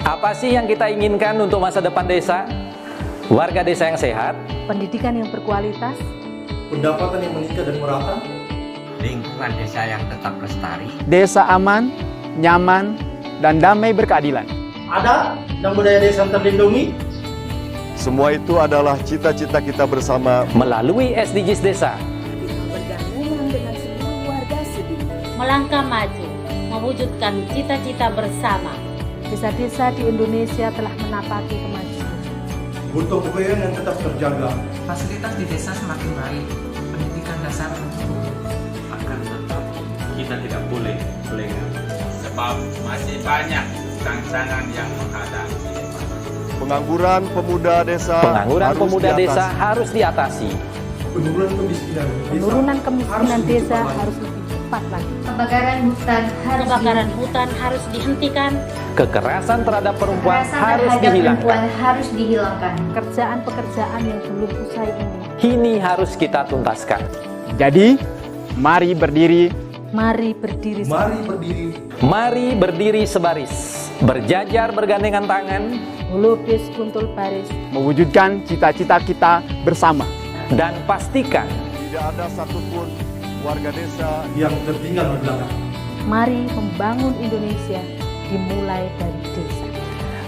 Apa sih yang kita inginkan untuk masa depan desa? Warga desa yang sehat, pendidikan yang berkualitas, pendapatan yang meningkat dan merata, lingkungan desa yang tetap lestari, desa aman, nyaman, dan damai berkeadilan. adat dan budaya desa terlindungi. Semua itu adalah cita-cita kita bersama melalui SDGs Desa. bergabung dengan seluruh warga Sibi. Melangkah maju, mewujudkan cita-cita bersama. Desa-desa di Indonesia telah menapaki kemajuan. Gotong royong yang tetap terjaga. Fasilitas di desa semakin baik, pendidikan dasar mencukupi. Akan tetap kita tidak boleh lengah, sebab masih banyak tantangan yang menghadapi. pengangguran pemuda desa. Pengangguran pemuda desa harus diatasi. Penurunan kemiskinan desa harus lebih cepat lagi. Kebakaran hutan harus dihentikan. Kekerasan terhadap perempuan harus dihilangkan. Pekerjaan-pekerjaan yang belum usai ini. Ini harus kita tuntaskan. Jadi, mari berdiri. Mari berdiri. Mari berdiri sebaris. Berjajar bergandengan tangan. Melukis kuntul baris. Mewujudkan cita-cita kita bersama. Dan pastikan Tidak ada satupun warga desa yang tertinggal di belakang. Mari membangun Indonesia dimulai dari desa.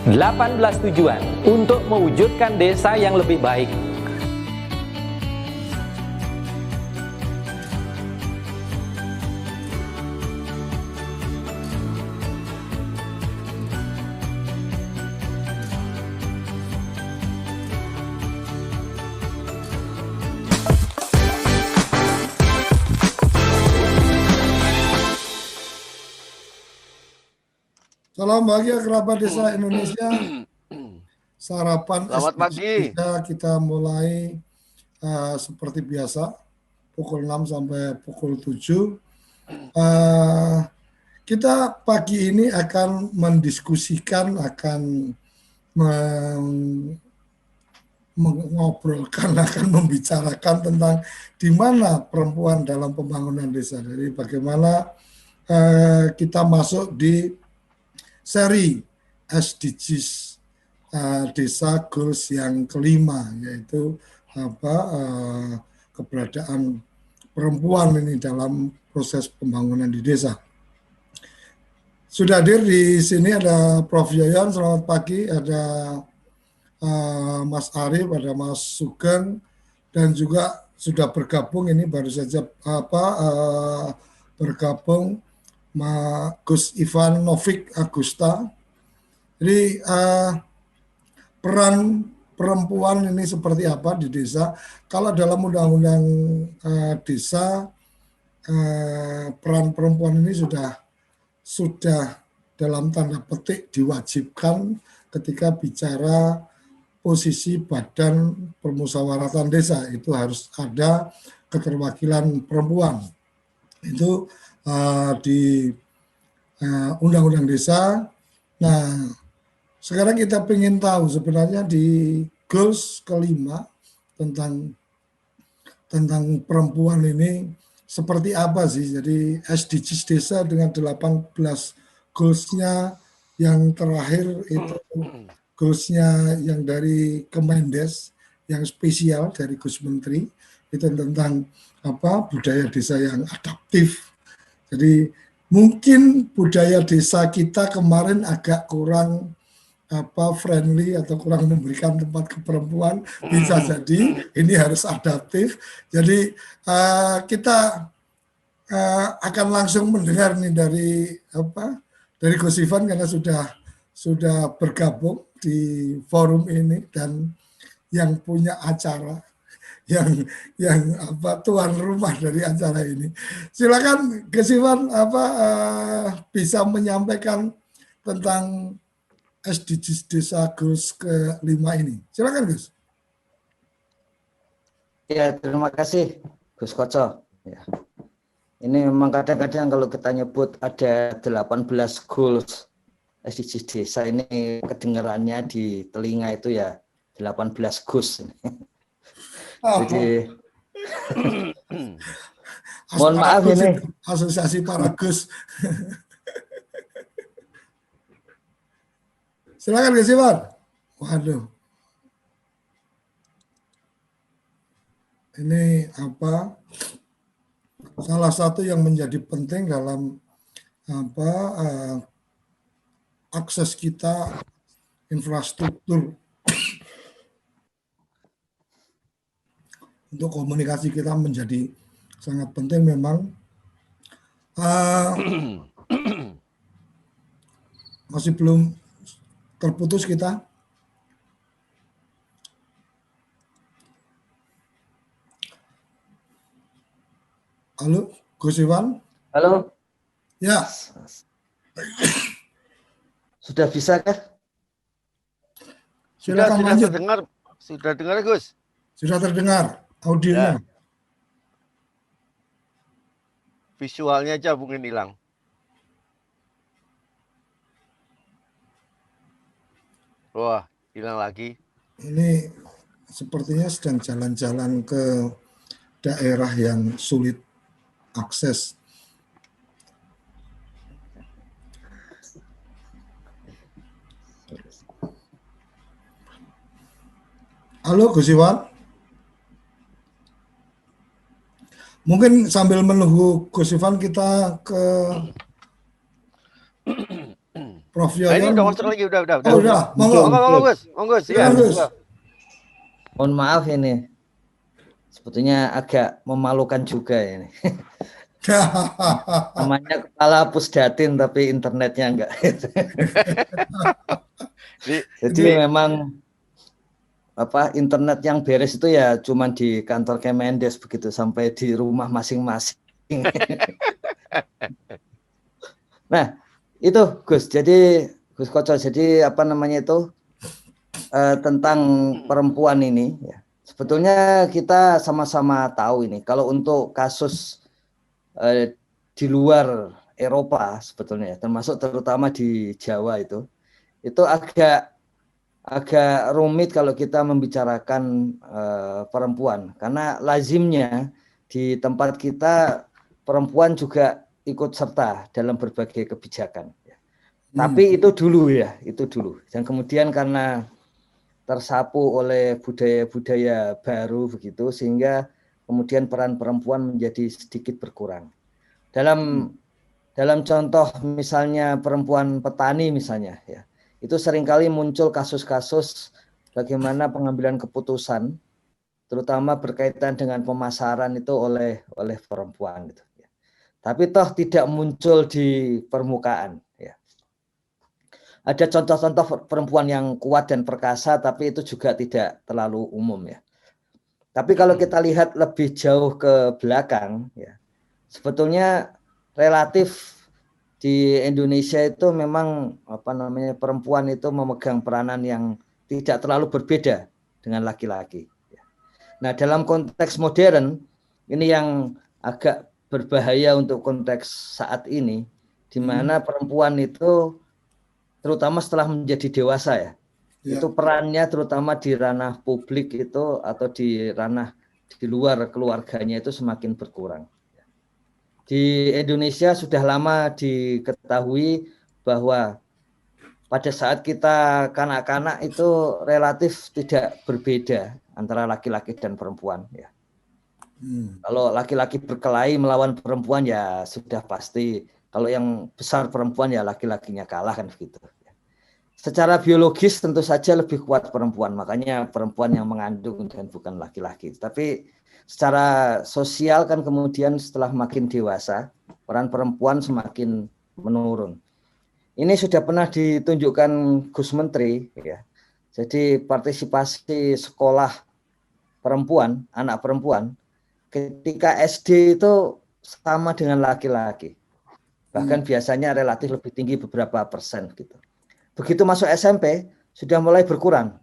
18 tujuan untuk mewujudkan desa yang lebih baik. Salam bahagia kerabat desa Indonesia. Sarapan Selamat pagi. Kita mulai seperti biasa pukul 6 sampai pukul 7. Kita pagi ini akan mendiskusikan, akan mengobrolkan, akan membicarakan tentang di mana perempuan dalam pembangunan desa. Jadi bagaimana kita masuk di seri SDGs Desa Goals yang kelima, yaitu keberadaan perempuan ini dalam proses pembangunan di desa. Sudah hadir di sini ada Prof. Yoyon, selamat pagi, ada Mas Arif, ada Mas Sugeng, dan juga sudah bergabung ini baru saja bergabung Gus Ivan Novik Agusta. Jadi peran perempuan ini seperti apa di desa? Kalau dalam undang-undang desa peran perempuan ini sudah dalam tanda petik diwajibkan ketika bicara posisi badan permusyawaratan desa, itu harus ada keterwakilan perempuan. Itu di undang-undang desa. Nah, sekarang kita ingin tahu sebenarnya di goals kelima tentang perempuan ini seperti apa sih. Jadi SDGs desa dengan 18 goals-nya yang terakhir itu goals-nya yang dari Kemendes yang spesial dari Gus Menteri itu tentang budaya desa yang adaptif. Jadi mungkin budaya desa kita kemarin agak kurang friendly atau kurang memberikan tempat ke perempuan, bisa jadi ini harus adaptif. Jadi kita akan langsung mendengar nih dari Gus Ivan karena sudah bergabung di forum ini dan yang punya acara, yang tuan rumah dari acara ini. Silakan Gus Ivan bisa menyampaikan tentang SDGs Desa Goals ke-5 ini. Silakan Gus. Ya, terima kasih Gus Koco. Ya. Ini memang kadang-kadang kalau kita nyebut ada 18 goals SDGs desa ini kedengarannya di telinga itu ya 18 Gus. Jadi mohon maaf ini asosiasi para Gus. Silakan Gus Iwan. Waduh. Ini apa? Salah satu yang menjadi penting dalam apa akses kita infrastruktur untuk komunikasi kita menjadi sangat penting memang. Masih belum terputus kita. Halo, Gus Iwan. Halo. Ya. Sudah bisa kah? Silakan sudah lanjut. terdengar, sudah dengar Gus? Sudah terdengar audionya. Visualnya aja mungkin hilang. Wah, hilang lagi. Ini sepertinya sedang jalan-jalan ke daerah yang sulit akses. Halo Gus Iwan. Mungkin sambil menunggu Gus Iwan kita ke Prof. Nah, ini Yoyon. udah masuk lagi, udah. Oh, udah. Monggo Gus. Ya. Gus. Mohon maaf ini. Sebetulnya agak memalukan juga ini. Namanya kepala Pusdatin tapi internetnya enggak. Jadi memang apa internet yang beres itu ya cuman di kantor Kemendes begitu sampai di rumah masing-masing. Nah, itu Gus. Jadi Gus Koco, jadi apa namanya itu tentang perempuan ini ya. Sebetulnya kita sama-sama tahu ini kalau untuk kasus di luar Eropa sebetulnya termasuk terutama di Jawa itu agak rumit kalau kita membicarakan perempuan karena lazimnya di tempat kita perempuan juga ikut serta dalam berbagai kebijakan. Tapi itu dulu ya, itu dulu. Dan kemudian karena tersapu oleh budaya-budaya baru begitu sehingga kemudian peran perempuan menjadi sedikit berkurang. Dalam contoh misalnya perempuan petani misalnya ya. Itu seringkali muncul kasus-kasus bagaimana pengambilan keputusan terutama berkaitan dengan pemasaran itu oleh perempuan gitu ya. Tapi toh tidak muncul di permukaan ya. Ada contoh-contoh perempuan yang kuat dan perkasa tapi itu juga tidak terlalu umum ya. Tapi kalau kita lihat lebih jauh ke belakang ya. Sebetulnya relatif di Indonesia itu memang apa namanya perempuan itu memegang peranan yang tidak terlalu berbeda dengan laki-laki. Nah dalam konteks modern ini yang agak berbahaya untuk konteks saat ini, di mana perempuan itu terutama setelah menjadi dewasa ya, itu perannya terutama di ranah publik itu atau di ranah di luar keluarganya itu semakin berkurang. Di Indonesia sudah lama diketahui bahwa pada saat kita kanak-kanak itu relatif tidak berbeda antara laki-laki dan perempuan ya. Kalau laki-laki berkelahi melawan perempuan ya sudah pasti. Kalau yang besar perempuan ya laki-lakinya kalah kan begitu. Secara biologis tentu saja lebih kuat perempuan, makanya perempuan yang mengandung dan bukan laki-laki. Tapi secara sosial kan kemudian setelah makin dewasa peran perempuan semakin menurun. Ini sudah pernah ditunjukkan Gus Menteri ya. Jadi partisipasi sekolah perempuan, anak perempuan ketika SD itu sama dengan laki-laki. Bahkan biasanya relatif lebih tinggi beberapa persen gitu. Begitu masuk SMP sudah mulai berkurang.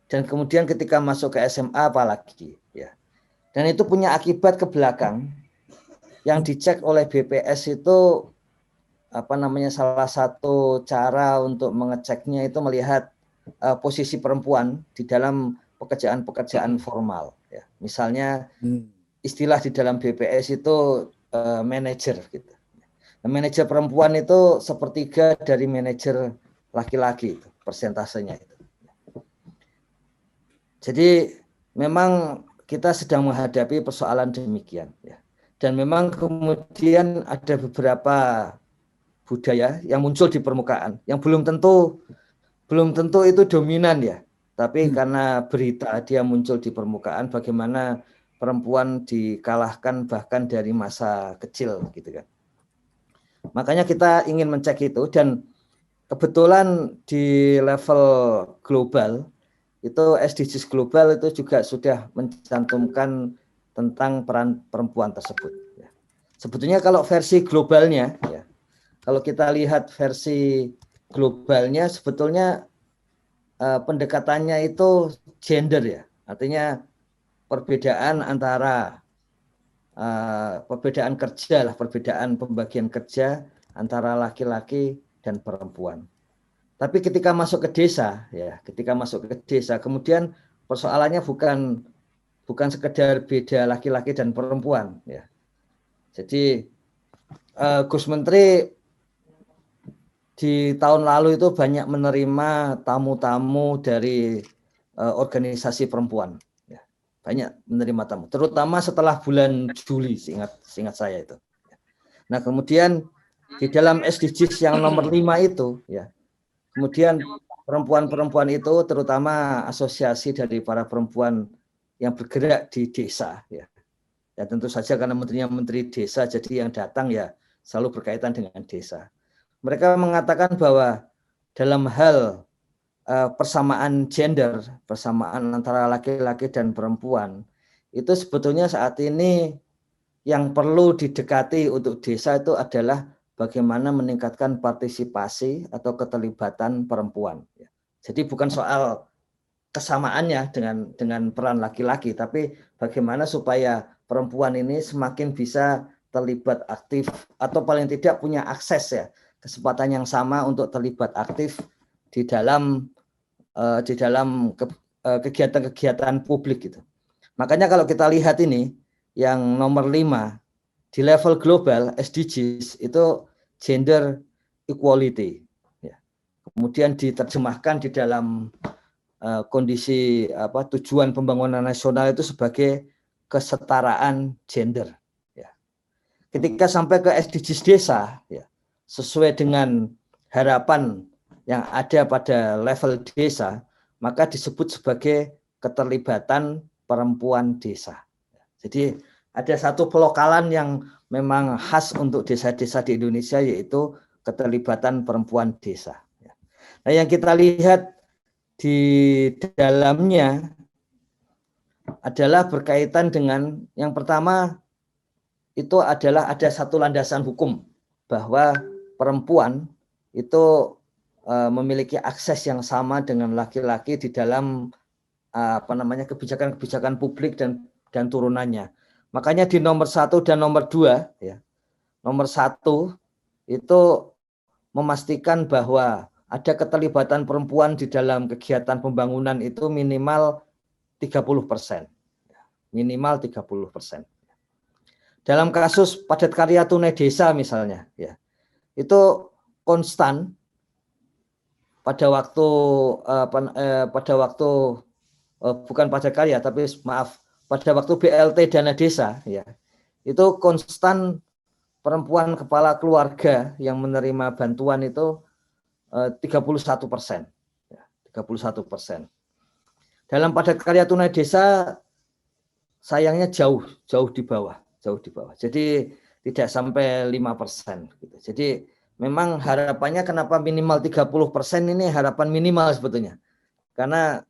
Dan kemudian ketika masuk ke SMA apalagi ya. Dan itu punya akibat ke belakang yang dicek oleh BPS itu apa namanya salah satu cara untuk mengeceknya itu melihat posisi perempuan di dalam pekerjaan-pekerjaan formal ya. Misalnya istilah di dalam BPS itu manajer gitu. Nah, manajer perempuan itu sepertiga dari manajer laki-laki itu. persentasenya itu. Jadi memang kita sedang menghadapi persoalan demikian ya. Dan memang kemudian ada beberapa budaya yang muncul di permukaan yang belum tentu itu dominan ya. Tapi karena berita dia muncul di permukaan, bagaimana perempuan dikalahkan bahkan dari masa kecil gitu kan. Makanya kita ingin mencek itu, dan kebetulan di level global itu SDGs global itu juga sudah mencantumkan tentang peran perempuan tersebut. Sebetulnya kalau versi globalnya ya, kalau kita lihat versi globalnya sebetulnya pendekatannya itu gender ya, artinya perbedaan antara perbedaan kerja lah, perbedaan pembagian kerja antara laki-laki dan perempuan. Tapi ketika masuk ke desa ya, kemudian persoalannya bukan sekedar beda laki-laki dan perempuan ya. Jadi Gus Menteri di tahun lalu itu banyak menerima tamu-tamu dari organisasi perempuan, ya. Banyak menerima tamu, terutama setelah bulan Juli, seingat saya itu. Nah kemudian di dalam SDGs yang nomor 5 itu, ya, kemudian perempuan-perempuan itu, terutama asosiasi dari para perempuan yang bergerak di desa, ya. Ya tentu saja karena menterinya menteri desa, jadi yang datang ya selalu berkaitan dengan desa. Mereka mengatakan bahwa dalam hal persamaan gender, persamaan antara laki-laki dan perempuan, itu sebetulnya saat ini yang perlu didekati untuk desa itu adalah bagaimana meningkatkan partisipasi atau keterlibatan perempuan. Jadi bukan soal kesamaannya dengan peran laki-laki, tapi bagaimana supaya perempuan ini semakin bisa terlibat aktif atau paling tidak punya akses ya, kesempatan yang sama untuk terlibat aktif di dalam kegiatan-kegiatan publik gitu. Makanya kalau kita lihat ini yang nomor 5 di level global SDGs itu gender equality ya. Kemudian diterjemahkan di dalam kondisi tujuan pembangunan nasional itu sebagai kesetaraan gender ya. Ketika sampai ke SDGs desa ya, sesuai dengan harapan yang ada pada level desa, maka disebut sebagai keterlibatan perempuan desa. Jadi ada satu pelokalan yang memang khas untuk desa-desa di Indonesia, yaitu keterlibatan perempuan desa. Nah yang kita lihat di dalamnya adalah berkaitan dengan yang pertama itu adalah ada satu landasan hukum bahwa perempuan itu memiliki akses yang sama dengan laki-laki di dalam kebijakan-kebijakan publik dan turunannya. Makanya di nomor 1 dan nomor 2 ya. Nomor 1 itu memastikan bahwa ada keterlibatan perempuan di dalam kegiatan pembangunan itu minimal 30%. Minimal 30%. Dalam kasus padat karya tunai desa misalnya ya. Itu konstan pada waktu bukan padat karya tapi maaf, pada waktu BLT dana desa ya. Itu konstan perempuan kepala keluarga yang menerima bantuan itu 31%. Ya, 31%. Dalam padat karya tunai desa sayangnya jauh di bawah. Jadi tidak sampai 5% gitu. Jadi memang harapannya kenapa minimal 30% ini harapan minimal sebetulnya. Karena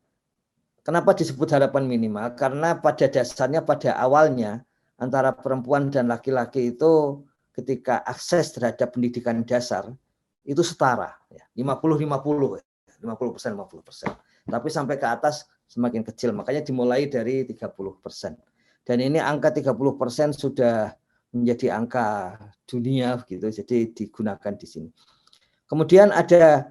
kenapa disebut harapan minimal? Karena pada dasarnya pada awalnya antara perempuan dan laki-laki itu ketika akses terhadap pendidikan dasar itu setara ya. 50-50. 50%. Tapi sampai ke atas semakin kecil, makanya dimulai dari 30%. Dan ini angka 30% sudah menjadi angka dunia gitu, jadi digunakan di sini. Kemudian ada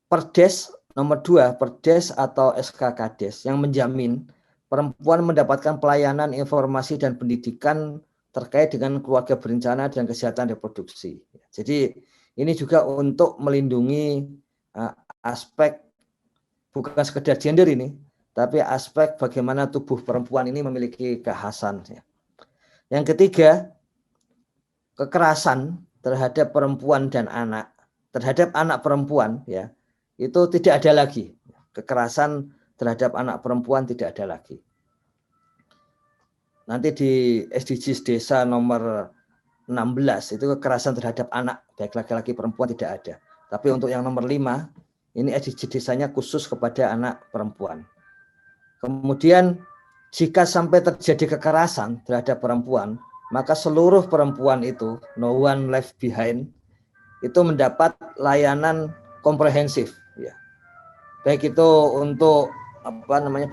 Perdes nomor 2, Perdes atau SKKdes yang menjamin perempuan mendapatkan pelayanan informasi dan pendidikan terkait dengan keluarga berencana dan kesehatan reproduksi. Jadi ini juga untuk melindungi aspek bukan sekedar gender ini, tapi aspek bagaimana tubuh perempuan ini memiliki kekhasan. Yang ketiga, kekerasan terhadap perempuan dan anak, terhadap anak perempuan, ya, itu tidak ada lagi. Kekerasan terhadap anak perempuan tidak ada lagi. Nanti di SDGs desa nomor 16 itu kekerasan terhadap anak, baik laki-laki perempuan tidak ada. Tapi untuk yang nomor 5, ini SDGs desanya khusus kepada anak perempuan. Kemudian jika sampai terjadi kekerasan terhadap perempuan, maka seluruh perempuan itu, no one left behind, itu mendapat layanan komprehensif, ya. Baik itu untuk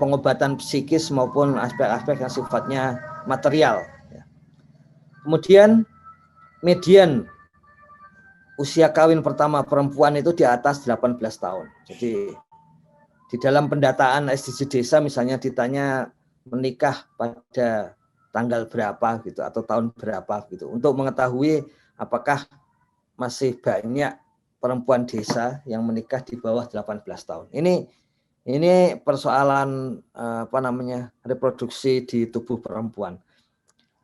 pengobatan psikis maupun aspek-aspek yang sifatnya material. Ya. Kemudian median usia kawin pertama perempuan itu di atas 18 tahun. Jadi di dalam pendataan SDGs desa misalnya ditanya menikah pada tanggal berapa gitu atau tahun berapa gitu untuk mengetahui apakah masih banyak perempuan desa yang menikah di bawah 18 tahun. Ini persoalan reproduksi di tubuh perempuan.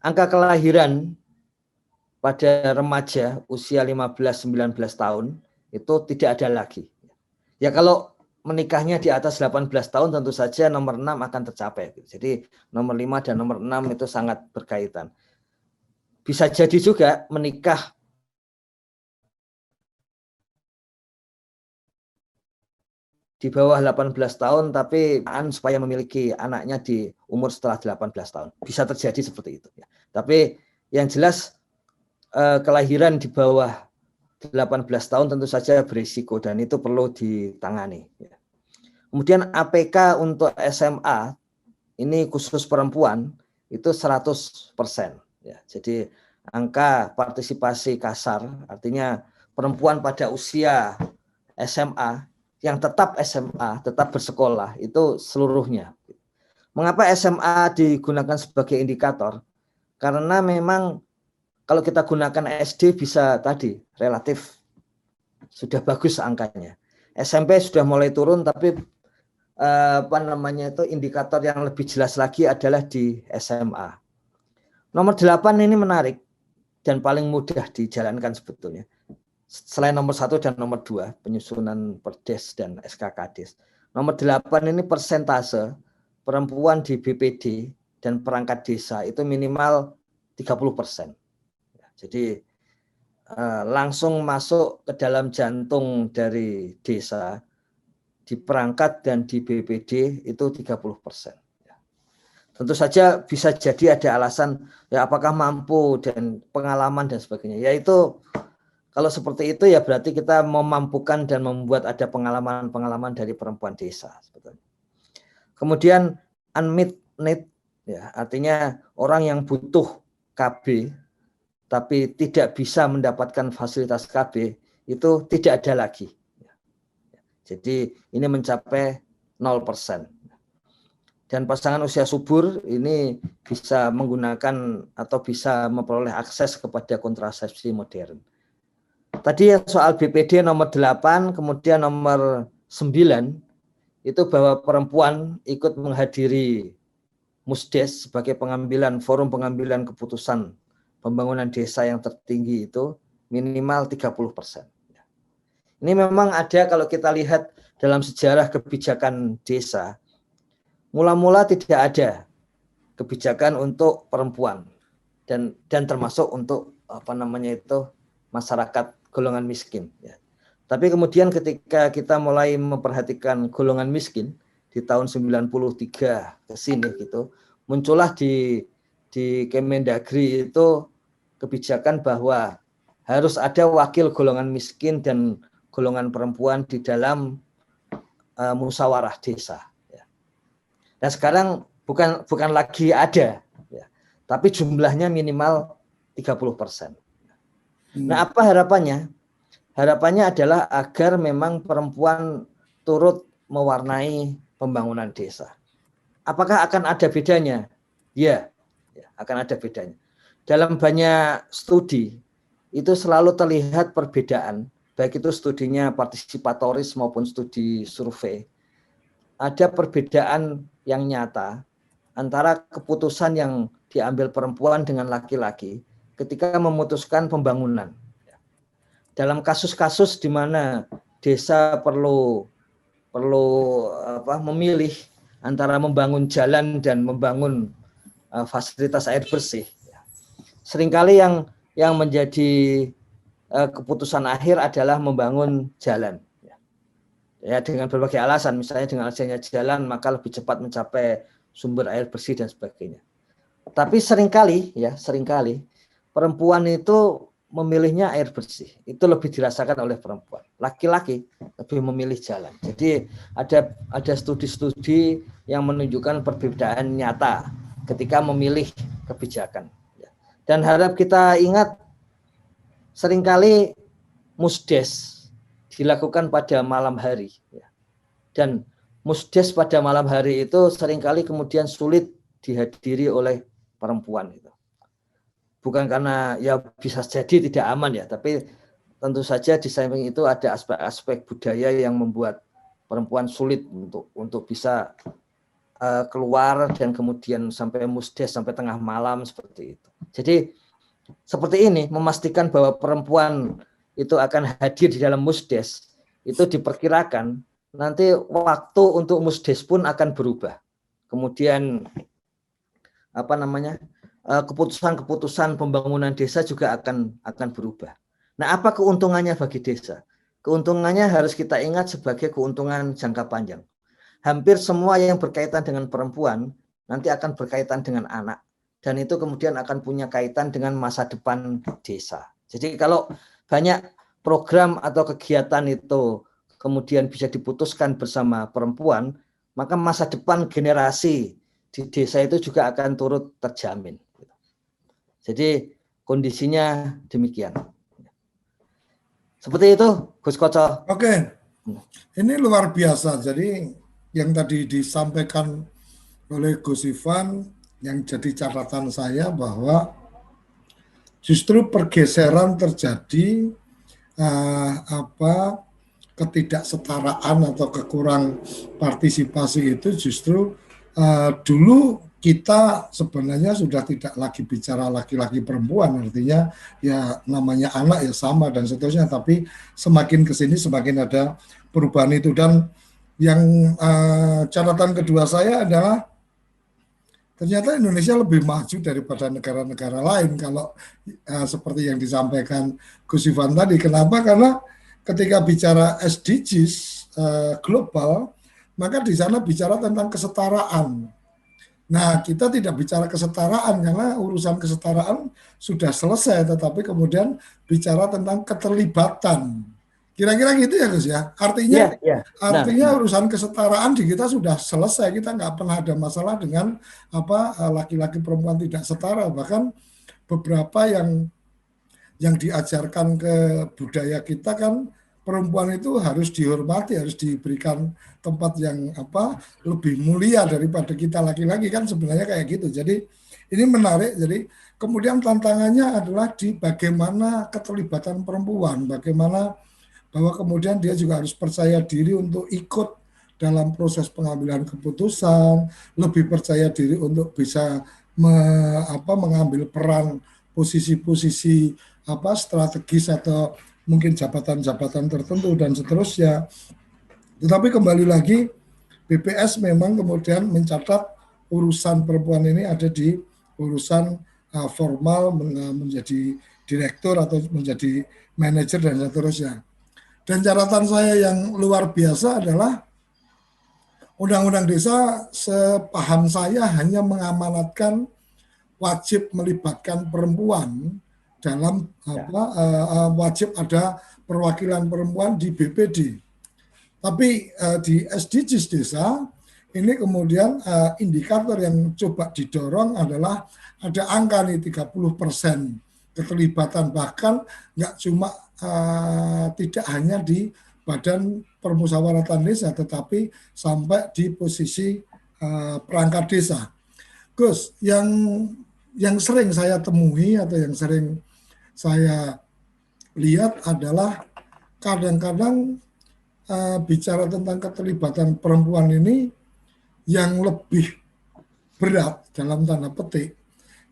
Angka kelahiran pada remaja usia 15-19 tahun itu tidak ada lagi. Ya kalau menikahnya di atas 18 tahun tentu saja nomor 6 akan tercapai. Jadi nomor 5 dan nomor 6 itu sangat berkaitan. Bisa jadi juga menikah di bawah 18 tahun tapi supaya memiliki anaknya di umur setelah 18 tahun. Bisa terjadi seperti itu. Tapi yang jelas kelahiran di bawah 18 tahun tentu saja berisiko dan itu perlu ditangani. Kemudian APK untuk SMA ini khusus perempuan itu 100%. Ya, jadi angka partisipasi kasar artinya perempuan pada usia SMA yang tetap SMA, tetap bersekolah itu seluruhnya. Mengapa SMA digunakan sebagai indikator? Karena memang kalau kita gunakan SD bisa tadi relatif sudah bagus angkanya. SMP sudah mulai turun tapi indikator yang lebih jelas lagi adalah di SMA. Nomor 8 ini menarik dan paling mudah dijalankan sebetulnya. Selain nomor 1 dan nomor 2 penyusunan Perdes dan SKKDes. Nomor 8 ini persentase perempuan di BPD dan perangkat desa itu minimal 30%. Jadi langsung masuk ke dalam jantung dari desa, di perangkat dan di BPD itu 30%. Tentu saja bisa jadi ada alasan, ya apakah mampu dan pengalaman dan sebagainya. Yaitu kalau seperti itu ya berarti kita memampukan dan membuat ada pengalaman-pengalaman dari perempuan desa. Sebetulnya. Kemudian unmet need, ya, artinya orang yang butuh KB, tapi tidak bisa mendapatkan fasilitas KB itu tidak ada lagi. Jadi ini mencapai 0%. Dan pasangan usia subur ini bisa menggunakan atau bisa memperoleh akses kepada kontrasepsi modern. Tadi soal BPD nomor 8, kemudian nomor 9 itu bahwa perempuan ikut menghadiri Musdes sebagai forum pengambilan keputusan pembangunan desa yang tertinggi itu minimal 30%. Ini memang ada kalau kita lihat dalam sejarah kebijakan desa, mula-mula tidak ada kebijakan untuk perempuan dan termasuk untuk masyarakat golongan miskin. Ya. Tapi kemudian ketika kita mulai memperhatikan golongan miskin di tahun 93 ke sini gitu, muncullah di Kemendagri itu kebijakan bahwa harus ada wakil golongan miskin dan golongan perempuan di dalam musyawarah desa. Ya. Dan sekarang bukan lagi ada, ya, tapi jumlahnya minimal 30%. Nah, apa harapannya? Harapannya adalah agar memang perempuan turut mewarnai pembangunan desa. Apakah akan ada bedanya? Ya, akan ada bedanya. Dalam banyak studi itu selalu terlihat perbedaan baik itu studinya partisipatoris maupun studi survei, ada perbedaan yang nyata antara keputusan yang diambil perempuan dengan laki-laki ketika memutuskan pembangunan. Dalam kasus-kasus di mana desa perlu memilih antara membangun jalan dan membangun fasilitas air bersih, seringkali yang menjadi keputusan akhir adalah membangun jalan. Ya, dengan berbagai alasan, misalnya dengan adanya jalan maka lebih cepat mencapai sumber air bersih dan sebagainya. Tapi seringkali perempuan itu memilihnya air bersih. Itu lebih dirasakan oleh perempuan. Laki-laki lebih memilih jalan. Jadi ada studi-studi yang menunjukkan perbedaan nyata ketika memilih kebijakan. Dan harap kita ingat, seringkali musdes dilakukan pada malam hari. Dan musdes pada malam hari itu seringkali kemudian sulit dihadiri oleh perempuan. Bukan karena ya bisa jadi tidak aman ya, tapi tentu saja di samping itu ada aspek-aspek budaya yang membuat perempuan sulit untuk bisa keluar dan kemudian sampai musdes sampai tengah malam seperti itu. Jadi seperti ini memastikan bahwa perempuan itu akan hadir di dalam musdes, itu diperkirakan nanti waktu untuk musdes pun akan berubah. Kemudian keputusan pembangunan desa juga akan berubah. Nah, apa keuntungannya bagi desa? Keuntungannya harus kita ingat sebagai keuntungan jangka panjang. Hampir semua yang berkaitan dengan perempuan nanti akan berkaitan dengan anak, dan itu kemudian akan punya kaitan dengan masa depan desa. Jadi kalau banyak program atau kegiatan itu kemudian bisa diputuskan bersama perempuan, maka masa depan generasi di desa itu juga akan turut terjamin. Jadi kondisinya demikian. Seperti itu, Gus Koco. Oke, ini luar biasa. Jadi yang tadi disampaikan oleh Gus Ivan, yang jadi catatan saya bahwa justru pergeseran terjadi ketidaksetaraan atau kekurang partisipasi itu justru dulu kita sebenarnya sudah tidak lagi bicara laki-laki perempuan, artinya ya namanya anak ya sama dan seterusnya, tapi semakin kesini semakin ada perubahan itu. Dan yang catatan kedua saya adalah ternyata Indonesia lebih maju daripada negara-negara lain kalau seperti yang disampaikan Gus Ivan tadi. Kenapa? Karena ketika bicara SDGs global, maka di sana bicara tentang kesetaraan. Nah, kita tidak bicara kesetaraan karena urusan kesetaraan sudah selesai, tetapi kemudian bicara tentang keterlibatan. Kira-kira gitu ya Gus ya. Artinya urusan kesetaraan di kita sudah selesai. Kita nggak pernah ada masalah dengan laki-laki perempuan tidak setara. Bahkan beberapa yang diajarkan ke budaya kita kan perempuan itu harus dihormati, harus diberikan tempat yang lebih mulia daripada kita laki-laki kan sebenarnya kayak gitu. Jadi ini menarik. Jadi kemudian tantangannya adalah di bagaimana keterlibatan perempuan, bagaimana bahwa kemudian dia juga harus percaya diri untuk ikut dalam proses pengambilan keputusan, lebih percaya diri untuk bisa mengambil peran posisi-posisi strategis atau mungkin jabatan-jabatan tertentu dan seterusnya. Tetapi kembali lagi, BPS memang kemudian mencatat urusan perempuan ini ada di urusan formal menjadi direktur atau menjadi manajer dan seterusnya. Dan catatan saya yang luar biasa adalah Undang-Undang Desa sepaham saya hanya mengamanatkan wajib melibatkan perempuan dalam wajib ada perwakilan perempuan di BPD. Tapi di SDGs desa ini kemudian indikator yang coba didorong adalah ada angka nih 30% keterlibatan, bahkan nggak cuma tidak hanya di Badan Permusyawaratan Desa, tetapi sampai di posisi perangkat desa. Gus, yang sering saya temui atau yang sering saya lihat adalah kadang-kadang bicara tentang keterlibatan perempuan ini yang lebih berat dalam tanda petik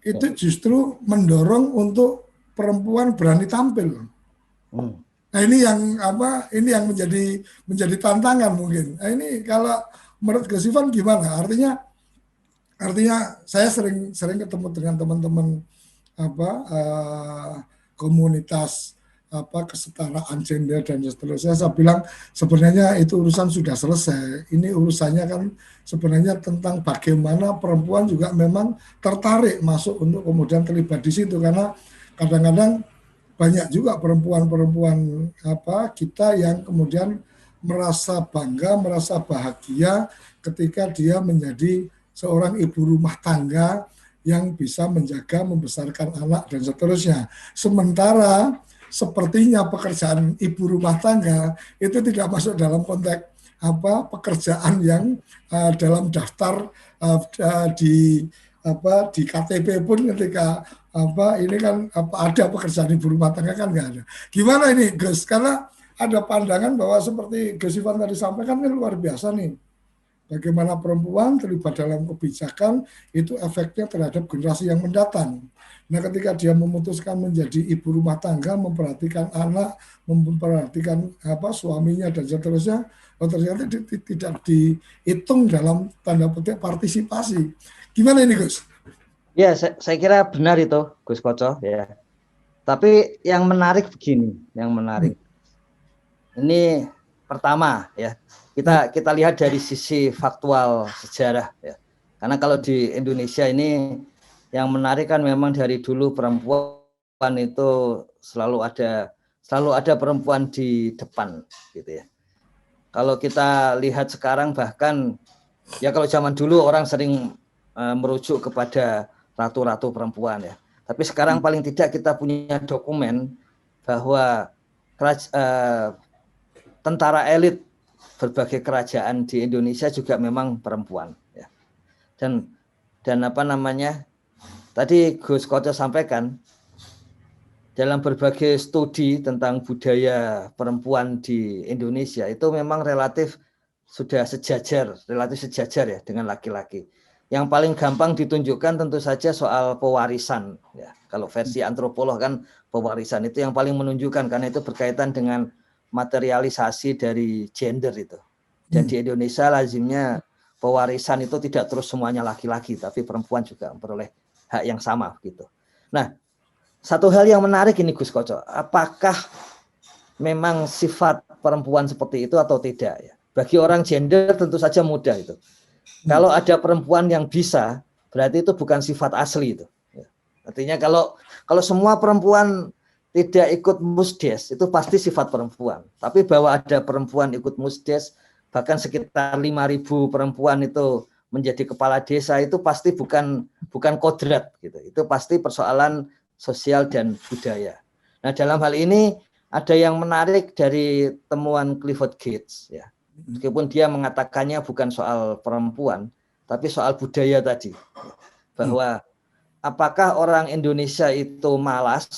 itu justru mendorong untuk perempuan berani tampil. Nah ini yang ini yang menjadi tantangan mungkin. Nah ini kalau menurut Gus Ivan gimana? Artinya saya sering ketemu dengan teman-teman komunitas kesetaraan gender dan seterusnya. Saya bilang sebenarnya itu urusan sudah selesai. Ini urusannya kan sebenarnya tentang bagaimana perempuan juga memang tertarik masuk untuk kemudian terlibat di situ, karena kadang-kadang banyak juga perempuan-perempuan kita yang kemudian merasa bangga, merasa bahagia ketika dia menjadi seorang ibu rumah tangga yang bisa menjaga, membesarkan anak dan seterusnya. Sementara sepertinya pekerjaan ibu rumah tangga itu tidak masuk dalam konteks pekerjaan yang dalam daftar di KTP pun ketika ini kan ada pekerjaan ibu rumah tangga kan nggak ada. Gimana ini Gus? Karena ada pandangan bahwa seperti Gus Ivan tadi sampaikan ini luar biasa nih. Bagaimana perempuan terlibat dalam kebijakan itu efeknya terhadap generasi yang mendatang. Nah ketika dia memutuskan menjadi ibu rumah tangga, memperhatikan anak, memperhatikan suaminya dan seterusnya, ternyata tidak dihitung dalam tanda petik partisipasi. Gimana ini Gus? Ya, saya kira benar itu Gus Koco ya. Tapi yang menarik begini, ini pertama ya, kita lihat dari sisi faktual sejarah ya. Karena kalau di Indonesia ini yang menarik kan memang dari dulu perempuan itu selalu ada perempuan di depan gitu ya. Kalau kita lihat sekarang bahkan ya kalau zaman dulu orang sering merujuk kepada ratu-ratu perempuan ya. Tapi sekarang paling tidak kita punya dokumen bahwa tentara elit berbagai kerajaan di Indonesia juga memang perempuan ya. Dan tadi Gus Koco sampaikan dalam berbagai studi tentang budaya perempuan di Indonesia itu memang relatif sejajar ya dengan laki-laki. Yang paling gampang ditunjukkan tentu saja soal pewarisan ya. Kalau versi antropolog kan pewarisan itu yang paling menunjukkan karena itu berkaitan dengan materialisasi dari gender itu. Dan di Indonesia lazimnya pewarisan itu tidak terus semuanya laki-laki, tapi perempuan juga memperoleh hak yang sama gitu. Nah, satu hal yang menarik ini Gus Koco, apakah memang sifat perempuan seperti itu atau tidak ya? Bagi orang gender tentu saja mudah itu. Kalau ada perempuan yang bisa, berarti itu bukan sifat asli itu. Artinya kalau semua perempuan tidak ikut musdes, itu pasti sifat perempuan. Tapi bahwa ada perempuan ikut musdes, bahkan sekitar 5.000 perempuan itu menjadi kepala desa, itu pasti bukan kodrat gitu. Itu pasti persoalan sosial dan budaya. Nah dalam hal ini ada yang menarik dari temuan Clifford Gates ya. Meskipun dia mengatakannya bukan soal perempuan, tapi soal budaya tadi. Bahwa apakah orang Indonesia itu malas,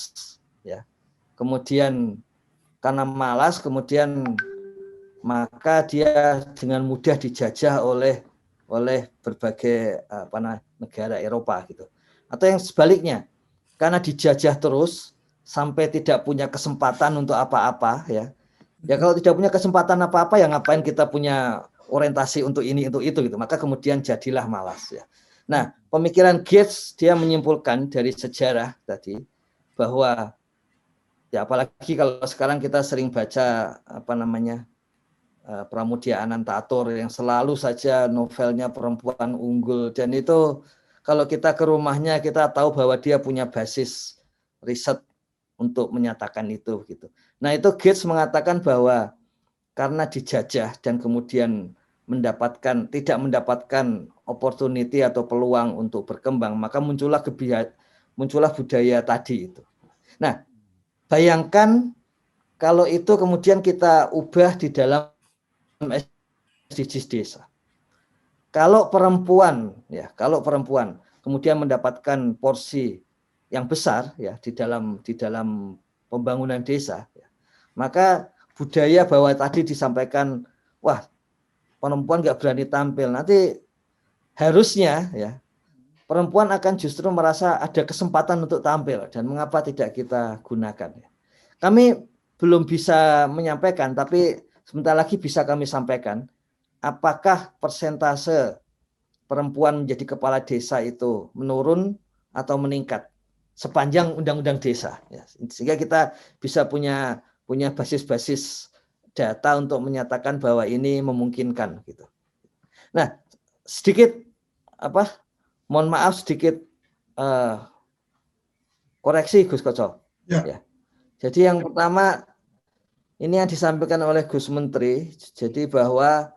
ya. Kemudian karena malas, kemudian maka dia dengan mudah dijajah oleh berbagai negara Eropa gitu. Atau yang sebaliknya, karena dijajah terus sampai tidak punya kesempatan untuk apa-apa ya. Ya kalau tidak punya kesempatan apa-apa ya ngapain kita punya orientasi untuk ini untuk itu gitu. Maka kemudian jadilah malas ya. Nah, pemikiran Gates dia menyimpulkan dari sejarah tadi bahwa ya apalagi kalau sekarang kita sering baca Pramudia Anantatur yang selalu saja novelnya perempuan unggul, dan itu kalau kita ke rumahnya kita tahu bahwa dia punya basis riset untuk menyatakan itu gitu. Nah itu Gates mengatakan bahwa karena dijajah dan kemudian tidak mendapatkan opportunity atau peluang untuk berkembang, maka muncullah budaya tadi itu. Nah bayangkan kalau itu kemudian kita ubah di dalam SDGs desa. Kalau perempuan kemudian mendapatkan porsi yang besar ya di dalam pembangunan desa, ya, maka budaya bahwa tadi disampaikan, wah perempuan nggak berani tampil, nanti harusnya ya perempuan akan justru merasa ada kesempatan untuk tampil, dan mengapa tidak kita gunakan. Kami belum bisa menyampaikan, tapi sebentar lagi bisa kami sampaikan apakah persentase perempuan menjadi kepala desa itu menurun atau meningkat sepanjang undang-undang desa, ya. Sehingga kita bisa punya basis-basis data untuk menyatakan bahwa ini memungkinkan gitu. Nah, sedikit mohon maaf sedikit koreksi Gus Koco. Ya. Jadi yang pertama ini yang disampaikan oleh Gus Menteri, jadi bahwa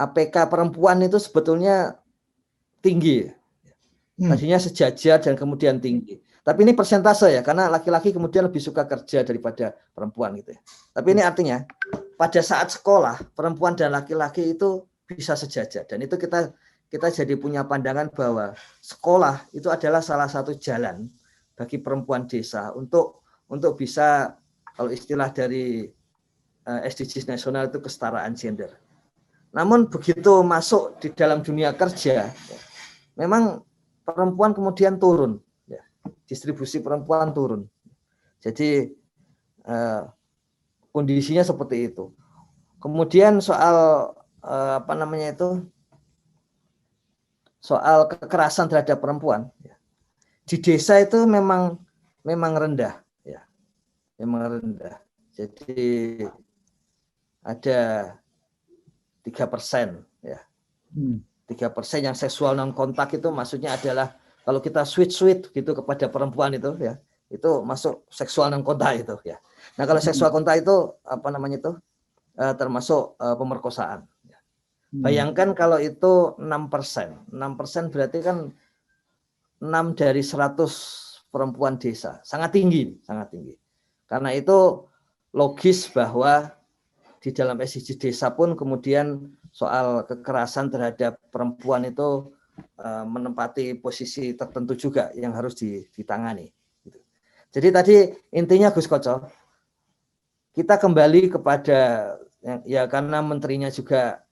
APK perempuan itu sebetulnya tinggi. Tadinya sejajar dan kemudian tinggi. Tapi ini persentase ya, karena laki-laki kemudian lebih suka kerja daripada perempuan gitu ya. Tapi ini artinya pada saat sekolah perempuan dan laki-laki itu bisa sejajar, dan itu kita jadi punya pandangan bahwa sekolah itu adalah salah satu jalan bagi perempuan desa untuk bisa, kalau istilah dari SDGs nasional itu kesetaraan gender. Namun begitu masuk di dalam dunia kerja, memang perempuan kemudian turun, ya. Distribusi perempuan turun. Jadi kondisinya seperti itu. Kemudian soal soal kekerasan terhadap perempuan, ya. Di desa itu memang rendah, ya, memang rendah. Jadi ada 3%, ya. 3% yang seksual non kontak itu maksudnya adalah kalau kita sweet gitu kepada perempuan itu, ya, itu masuk seksual non kontak itu, ya. Nah, kalau seksual kontak itu termasuk pemerkosaan. Ya. Bayangkan kalau itu 6%. 6% berarti kan 6 dari 100 perempuan desa. Sangat tinggi, sangat tinggi. Karena itu logis bahwa di dalam SDGs desa pun kemudian soal kekerasan terhadap perempuan itu menempati posisi tertentu juga yang harus ditangani. Jadi tadi intinya Gus Koco, kita kembali kepada ya karena menterinya juga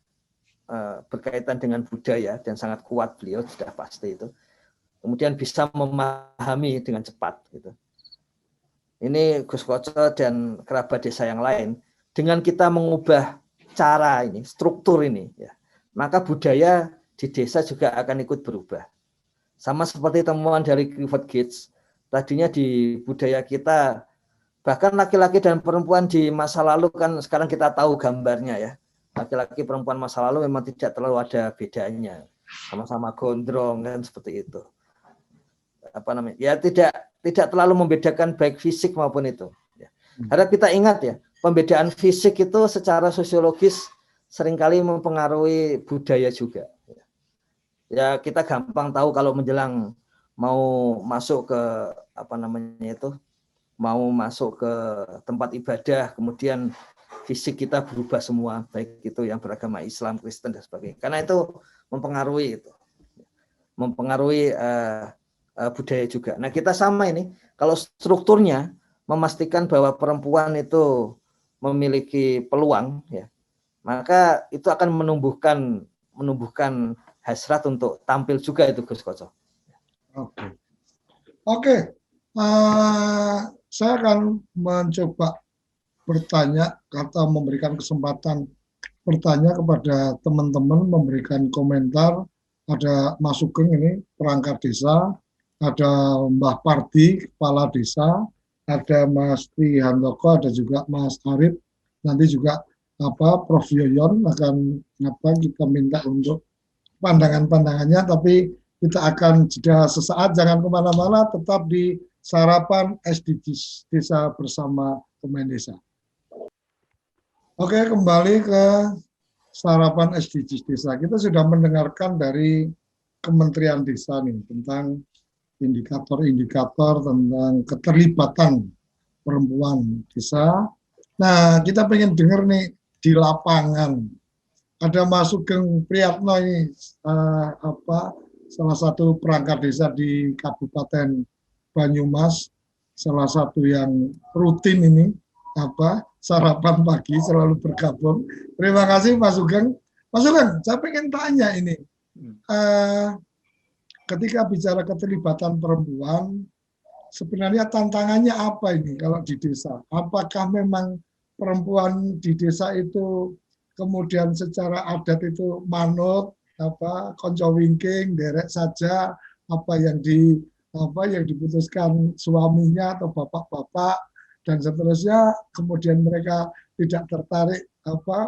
berkaitan dengan budaya dan sangat kuat beliau, sudah pasti itu. Kemudian bisa memahami dengan cepat gitu. Ini Gus Koco dan kerabat desa yang lain, dengan kita mengubah cara ini, struktur ini, ya, maka budaya di desa juga akan ikut berubah. Sama seperti temuan dari Clifford Gates, tadinya di budaya kita, bahkan laki-laki dan perempuan di masa lalu kan sekarang kita tahu gambarnya ya. Laki-laki perempuan masa lalu memang tidak terlalu ada bedanya, sama-sama gondrong kan seperti itu. Ya tidak terlalu membedakan baik fisik maupun itu. Harap kita ingat ya, pembedaan fisik itu secara sosiologis seringkali mempengaruhi budaya juga. Ya kita gampang tahu kalau menjelang mau masuk ke mau masuk ke tempat ibadah, kemudian fisik kita berubah semua, baik itu yang beragama Islam, Kristen dan sebagainya. Karena itu mempengaruhi budaya juga. Nah kita sama ini, kalau strukturnya memastikan bahwa perempuan itu memiliki peluang, ya, maka itu akan menumbuhkan hasrat untuk tampil juga itu Gus Koco. Oke. Saya akan mencoba bertanya atau memberikan kesempatan bertanya kepada teman-teman, memberikan komentar. Ada Mas Sugeng ini perangkat desa, ada Mbah Pardi kepala desa, ada Mas Tri Handoko, ada juga Mas Arif. Nanti juga Prof Yoyon akan kita minta untuk pandangan-pandangannya, tapi kita akan jeda sesaat, jangan kemana-mana, tetap di Sarapan SDGs Desa bersama Pemain Desa. Oke, kembali ke Sarapan SDGs Desa. Kita sudah mendengarkan dari Kementerian Desa nih tentang indikator-indikator tentang keterlibatan perempuan desa. Nah, kita pengen dengar nih di lapangan. Ada Mas Sugeng Priyatno ini salah satu perangkat desa di Kabupaten Banyumas, salah satu yang rutin ini sarapan pagi selalu bergabung. Terima kasih Mas Sugeng. Mas Sugeng, saya pengen tanya ini. Ketika bicara keterlibatan perempuan, sebenarnya tantangannya apa ini kalau di desa? Apakah memang perempuan di desa itu kemudian secara adat itu manut, konco wingking, derek saja apa yang diputuskan suaminya atau bapak-bapak dan seterusnya, kemudian mereka tidak tertarik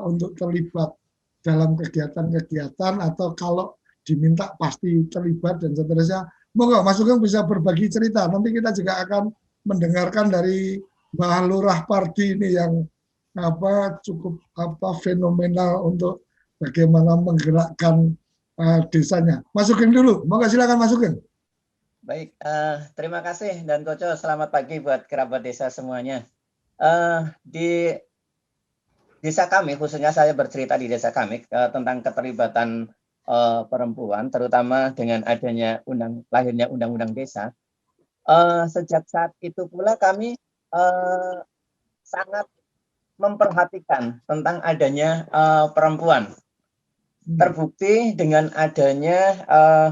untuk terlibat dalam kegiatan-kegiatan, atau kalau diminta pasti terlibat dan seterusnya. Moga Mas Sugeng bisa berbagi cerita. Nanti kita juga akan mendengarkan dari Mbah Lurah Pardi ini yang cukup fenomenal untuk bagaimana menggerakkan desanya. Mas Sugeng dulu. Moga silakan Mas Sugeng. Baik, terima kasih dan Koco, selamat pagi buat kerabat desa semuanya. Di desa kami, khususnya saya bercerita di desa kami tentang keterlibatan perempuan, terutama dengan adanya lahirnya undang-undang desa. Sejak saat itu pula kami sangat memperhatikan tentang adanya perempuan. Terbukti dengan adanya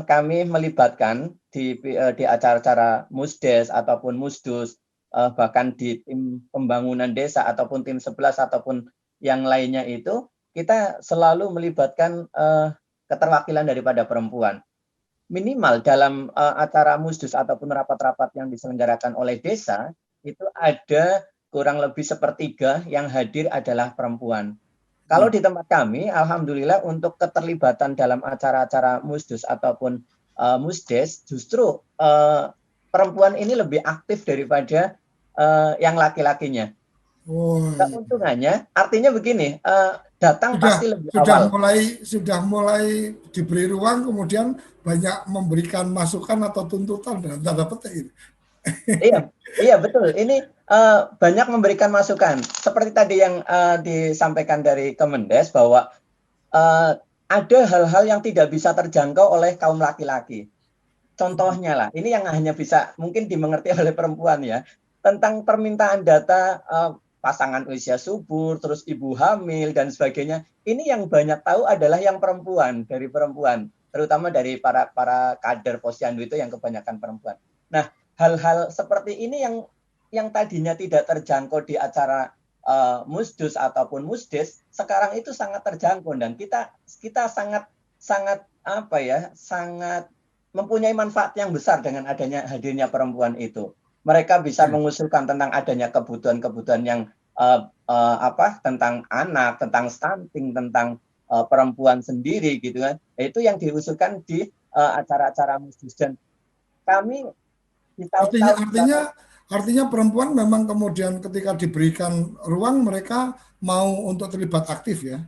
kami melibatkan di acara-acara Musdes ataupun Musdus, bahkan di tim pembangunan desa ataupun tim 11 ataupun yang lainnya itu, kita selalu melibatkan keterwakilan daripada perempuan. Minimal dalam acara Musdus ataupun rapat-rapat yang diselenggarakan oleh desa, itu ada kurang lebih sepertiga yang hadir adalah perempuan. Kalau di tempat kami, alhamdulillah untuk keterlibatan dalam acara-acara Musdus ataupun Musdes, justru perempuan ini lebih aktif daripada yang laki-lakinya. Keuntungannya, artinya begini, datang pasti lebih awal. Sudah mulai diberi ruang, kemudian banyak memberikan masukan atau tuntutan dalam tanda petik. Iya betul. Ini banyak memberikan masukan. Seperti tadi yang disampaikan dari Kemendes bahwa ada hal-hal yang tidak bisa terjangkau oleh kaum laki-laki. Contohnya lah, ini yang hanya bisa mungkin dimengerti oleh perempuan ya, tentang permintaan data pasangan usia subur, terus ibu hamil dan sebagainya. Ini yang banyak tahu adalah yang perempuan, dari perempuan, terutama dari para kader posyandu itu yang kebanyakan perempuan. Nah, hal-hal seperti ini yang tadinya tidak terjangkau di acara Musdus ataupun Musdes, sekarang itu sangat terjangkau dan kita sangat mempunyai manfaat yang besar dengan adanya hadirnya perempuan itu. Mereka bisa mengusulkan tentang adanya kebutuhan-kebutuhan yang tentang anak, tentang stunting, tentang perempuan sendiri gitu kan. Itu yang diusulkan di acara-acara Musdus dan kami Artinya perempuan memang kemudian ketika diberikan ruang mereka mau untuk terlibat aktif ya?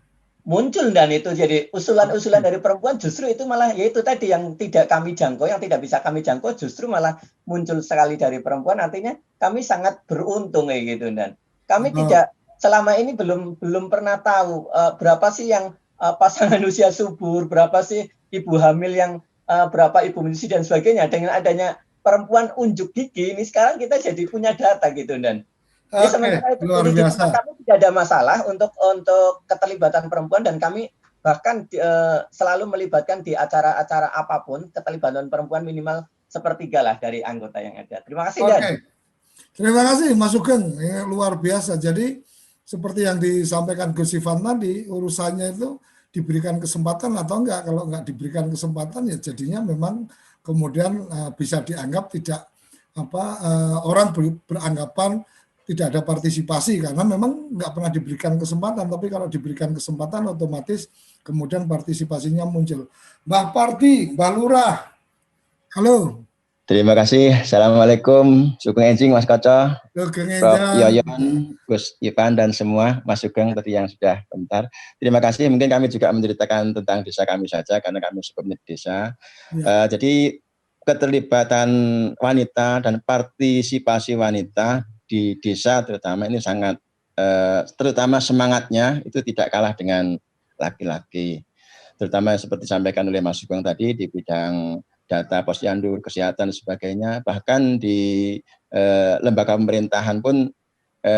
Muncul dan itu jadi usulan-usulan dari perempuan justru itu malah yaitu tadi yang tidak kami jangkau, yang tidak bisa kami jangkau justru malah muncul sekali dari perempuan. Artinya kami sangat beruntung kayak gitu dan kami tidak selama ini belum pernah tahu berapa sih yang pasangan usia subur, berapa sih ibu hamil yang berapa ibu menyusui dan sebagainya. Dengan adanya perempuan unjuk gigi ini sekarang kita jadi punya data gitu dan sementara itu luar biasa. Kami tidak ada masalah untuk keterlibatan perempuan dan kami bahkan selalu melibatkan di acara-acara apapun keterlibatan perempuan minimal sepertiga lah dari anggota yang ada. Terima kasih. Terima kasih Mas Sugeng, ini luar biasa. Jadi seperti yang disampaikan Gus Ivan tadi, urusannya itu diberikan kesempatan atau enggak. Kalau enggak diberikan kesempatan ya jadinya memang kemudian bisa dianggap tidak orang beranggapan tidak ada partisipasi karena memang nggak pernah diberikan kesempatan. Tapi kalau diberikan kesempatan otomatis kemudian partisipasinya muncul. Mbah Pardi, Mbah Lurah, halo. Terima kasih. Assalamualaikum. Sugeng Enjing, Mas Koco, Prof. Yoyon, Gus Ivan, dan semua Mas Sugeng tadi yang sudah komentar. Terima kasih. Mungkin kami juga menceritakan tentang desa kami saja, karena kami subunit desa. Jadi keterlibatan wanita dan partisipasi wanita di desa terutama ini sangat, terutama semangatnya itu tidak kalah dengan laki-laki. Terutama seperti disampaikan oleh Mas Sugeng tadi di bidang data posyandu, kesehatan dan sebagainya, bahkan di lembaga pemerintahan pun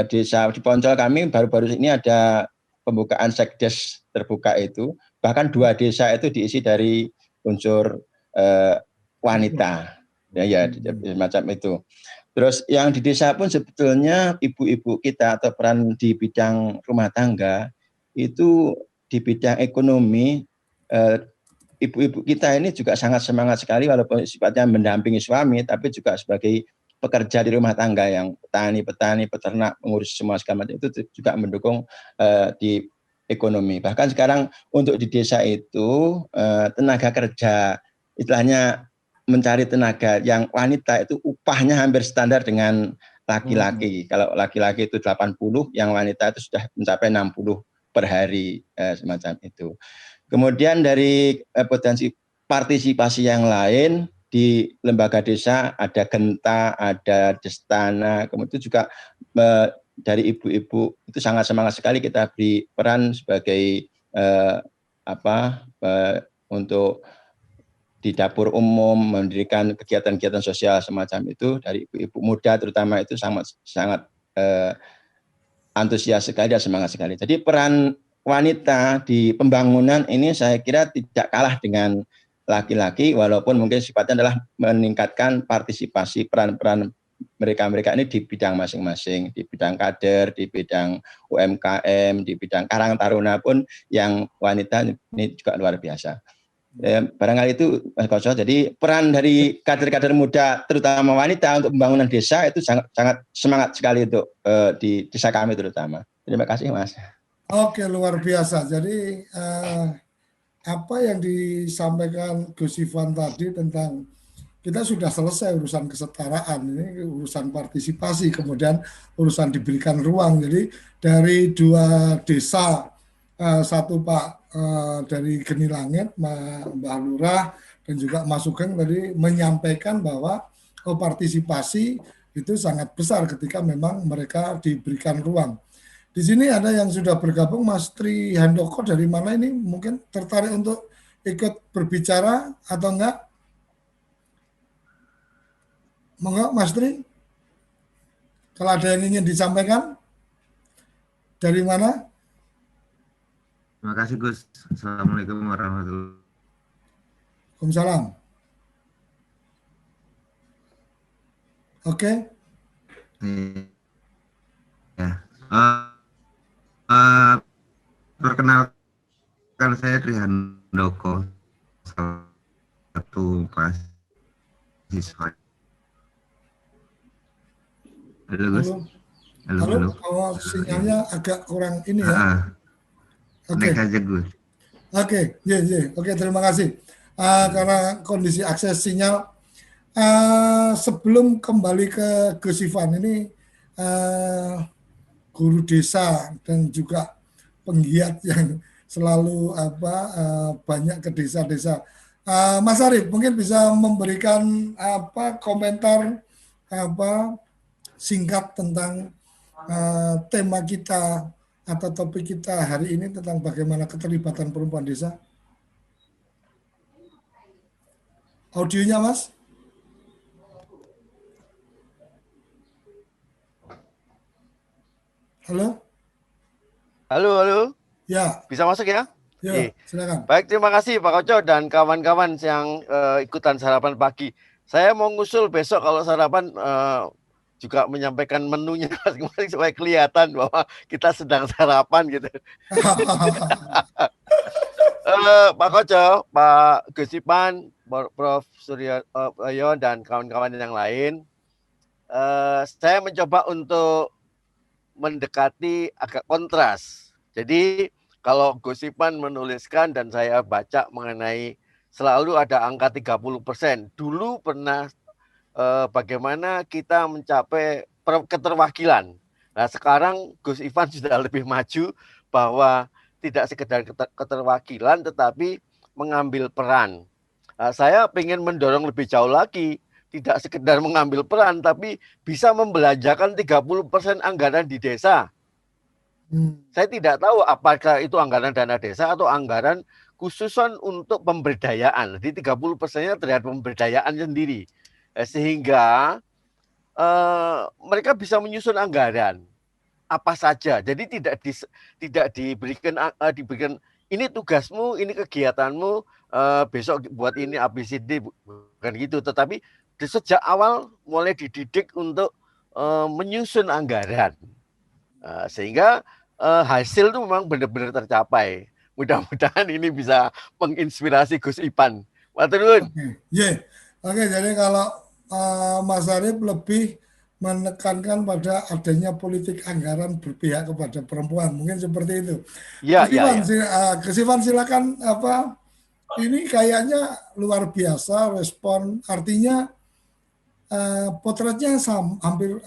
desa di Poncol kami baru-baru ini ada pembukaan sekdes terbuka itu, bahkan 2 desa itu diisi dari unsur wanita, ya semacam itu. Terus yang di desa pun sebetulnya ibu-ibu kita atau peran di bidang rumah tangga itu di bidang ekonomi, ibu-ibu kita ini juga sangat semangat sekali walaupun sifatnya mendampingi suami, tapi juga sebagai pekerja di rumah tangga yang petani, peternak, mengurus semua segala macam itu juga mendukung di ekonomi. Bahkan sekarang untuk di desa itu tenaga kerja, istilahnya mencari tenaga yang wanita itu upahnya hampir standar dengan laki-laki. Kalau laki-laki itu 80, yang wanita itu sudah mencapai 60 per hari, semacam itu. Kemudian dari potensi partisipasi yang lain, di lembaga desa ada Genta, ada Destana, kemudian juga dari ibu-ibu itu sangat semangat sekali kita beri peran sebagai untuk di dapur umum, mendirikan kegiatan-kegiatan sosial semacam itu dari ibu-ibu muda terutama itu sangat antusias sekali dan semangat sekali. Jadi peran wanita di pembangunan ini saya kira tidak kalah dengan laki-laki, walaupun mungkin sifatnya adalah meningkatkan partisipasi peran-peran mereka ini di bidang masing-masing, di bidang kader, di bidang UMKM, di bidang Karang Taruna pun yang wanita ini juga luar biasa. Barangkali itu Mas Koco, jadi peran dari kader-kader muda terutama wanita untuk pembangunan desa itu sangat semangat sekali untuk di desa kami terutama. Terima kasih Mas. Oke, luar biasa. Jadi apa yang disampaikan Gus Ivan tadi tentang kita sudah selesai urusan kesetaraan, ini urusan partisipasi, kemudian urusan diberikan ruang. Jadi dari 2 desa, satu Pak dari Geni Langit, Mbak Lurah, dan juga Mas Sugeng tadi menyampaikan bahwa partisipasi itu sangat besar ketika memang mereka diberikan ruang. Di sini ada yang sudah bergabung, Mas Tri Handoko dari mana ini? Mungkin tertarik untuk ikut berbicara atau enggak? Monggo Mas Tri. Kalau ada yang ingin disampaikan, dari mana? Terima kasih Gus. Assalamualaikum warahmatullahi wabarakatuh. Waalaikumsalam. Oke. Ya. Perkenalkan saya Tri Handoko, salah satu mahasiswa. Halo Gus. Halo. Oh, sinyalnya agak kurang ini ya. Oke. Aja Gus. Oke, Oke, terima kasih. Karena kondisi akses sinyal. Sebelum kembali ke Gus Ivan ini. Guru desa dan juga penggiat yang selalu banyak ke desa-desa. Mas Arief mungkin bisa memberikan komentar singkat tentang tema kita atau topik kita hari ini tentang bagaimana keterlibatan perempuan desa. Audionya Mas? Halo? Halo. Ya. Bisa masuk ya? Ya, silakan. Baik, terima kasih Pak Koco dan kawan-kawan yang ikutan sarapan pagi. Saya mau ngusul besok kalau sarapan juga menyampaikan menunya masing-masing supaya kelihatan bahwa kita sedang sarapan gitu. Pak Koco, Pak Gus Ivan, Prof. Suryo dan kawan-kawan yang lain, saya mencoba untuk mendekati agak kontras. Jadi kalau Gus Ivan menuliskan dan saya baca mengenai selalu ada angka 30%. Dulu pernah bagaimana kita mencapai keterwakilan. Nah sekarang Gus Ivan sudah lebih maju bahwa tidak sekedar keterwakilan tetapi mengambil peran. Nah, saya ingin mendorong lebih jauh lagi. Tidak sekedar mengambil peran, tapi bisa membelanjakan 30% anggaran di desa. Saya tidak tahu apakah itu anggaran dana desa atau anggaran khususan untuk pemberdayaan. Jadi 30%-nya terhadap pemberdayaan sendiri. Sehingga mereka bisa menyusun anggaran. apa saja. Jadi tidak diberikan ini tugasmu, ini kegiatanmu, besok buat ini ABCD, bukan gitu. Tetapi sejak awal mulai dididik untuk menyusun anggaran, sehingga hasil itu memang benar-benar tercapai. Mudah-mudahan ini bisa menginspirasi Gus Ipan. Matur nuwun. Oke, jadi kalau Mas Arif lebih menekankan pada adanya politik anggaran berpihak kepada perempuan, mungkin seperti itu. Gus Ivan, silakan. Ini kayaknya luar biasa respon, artinya potretnya hampir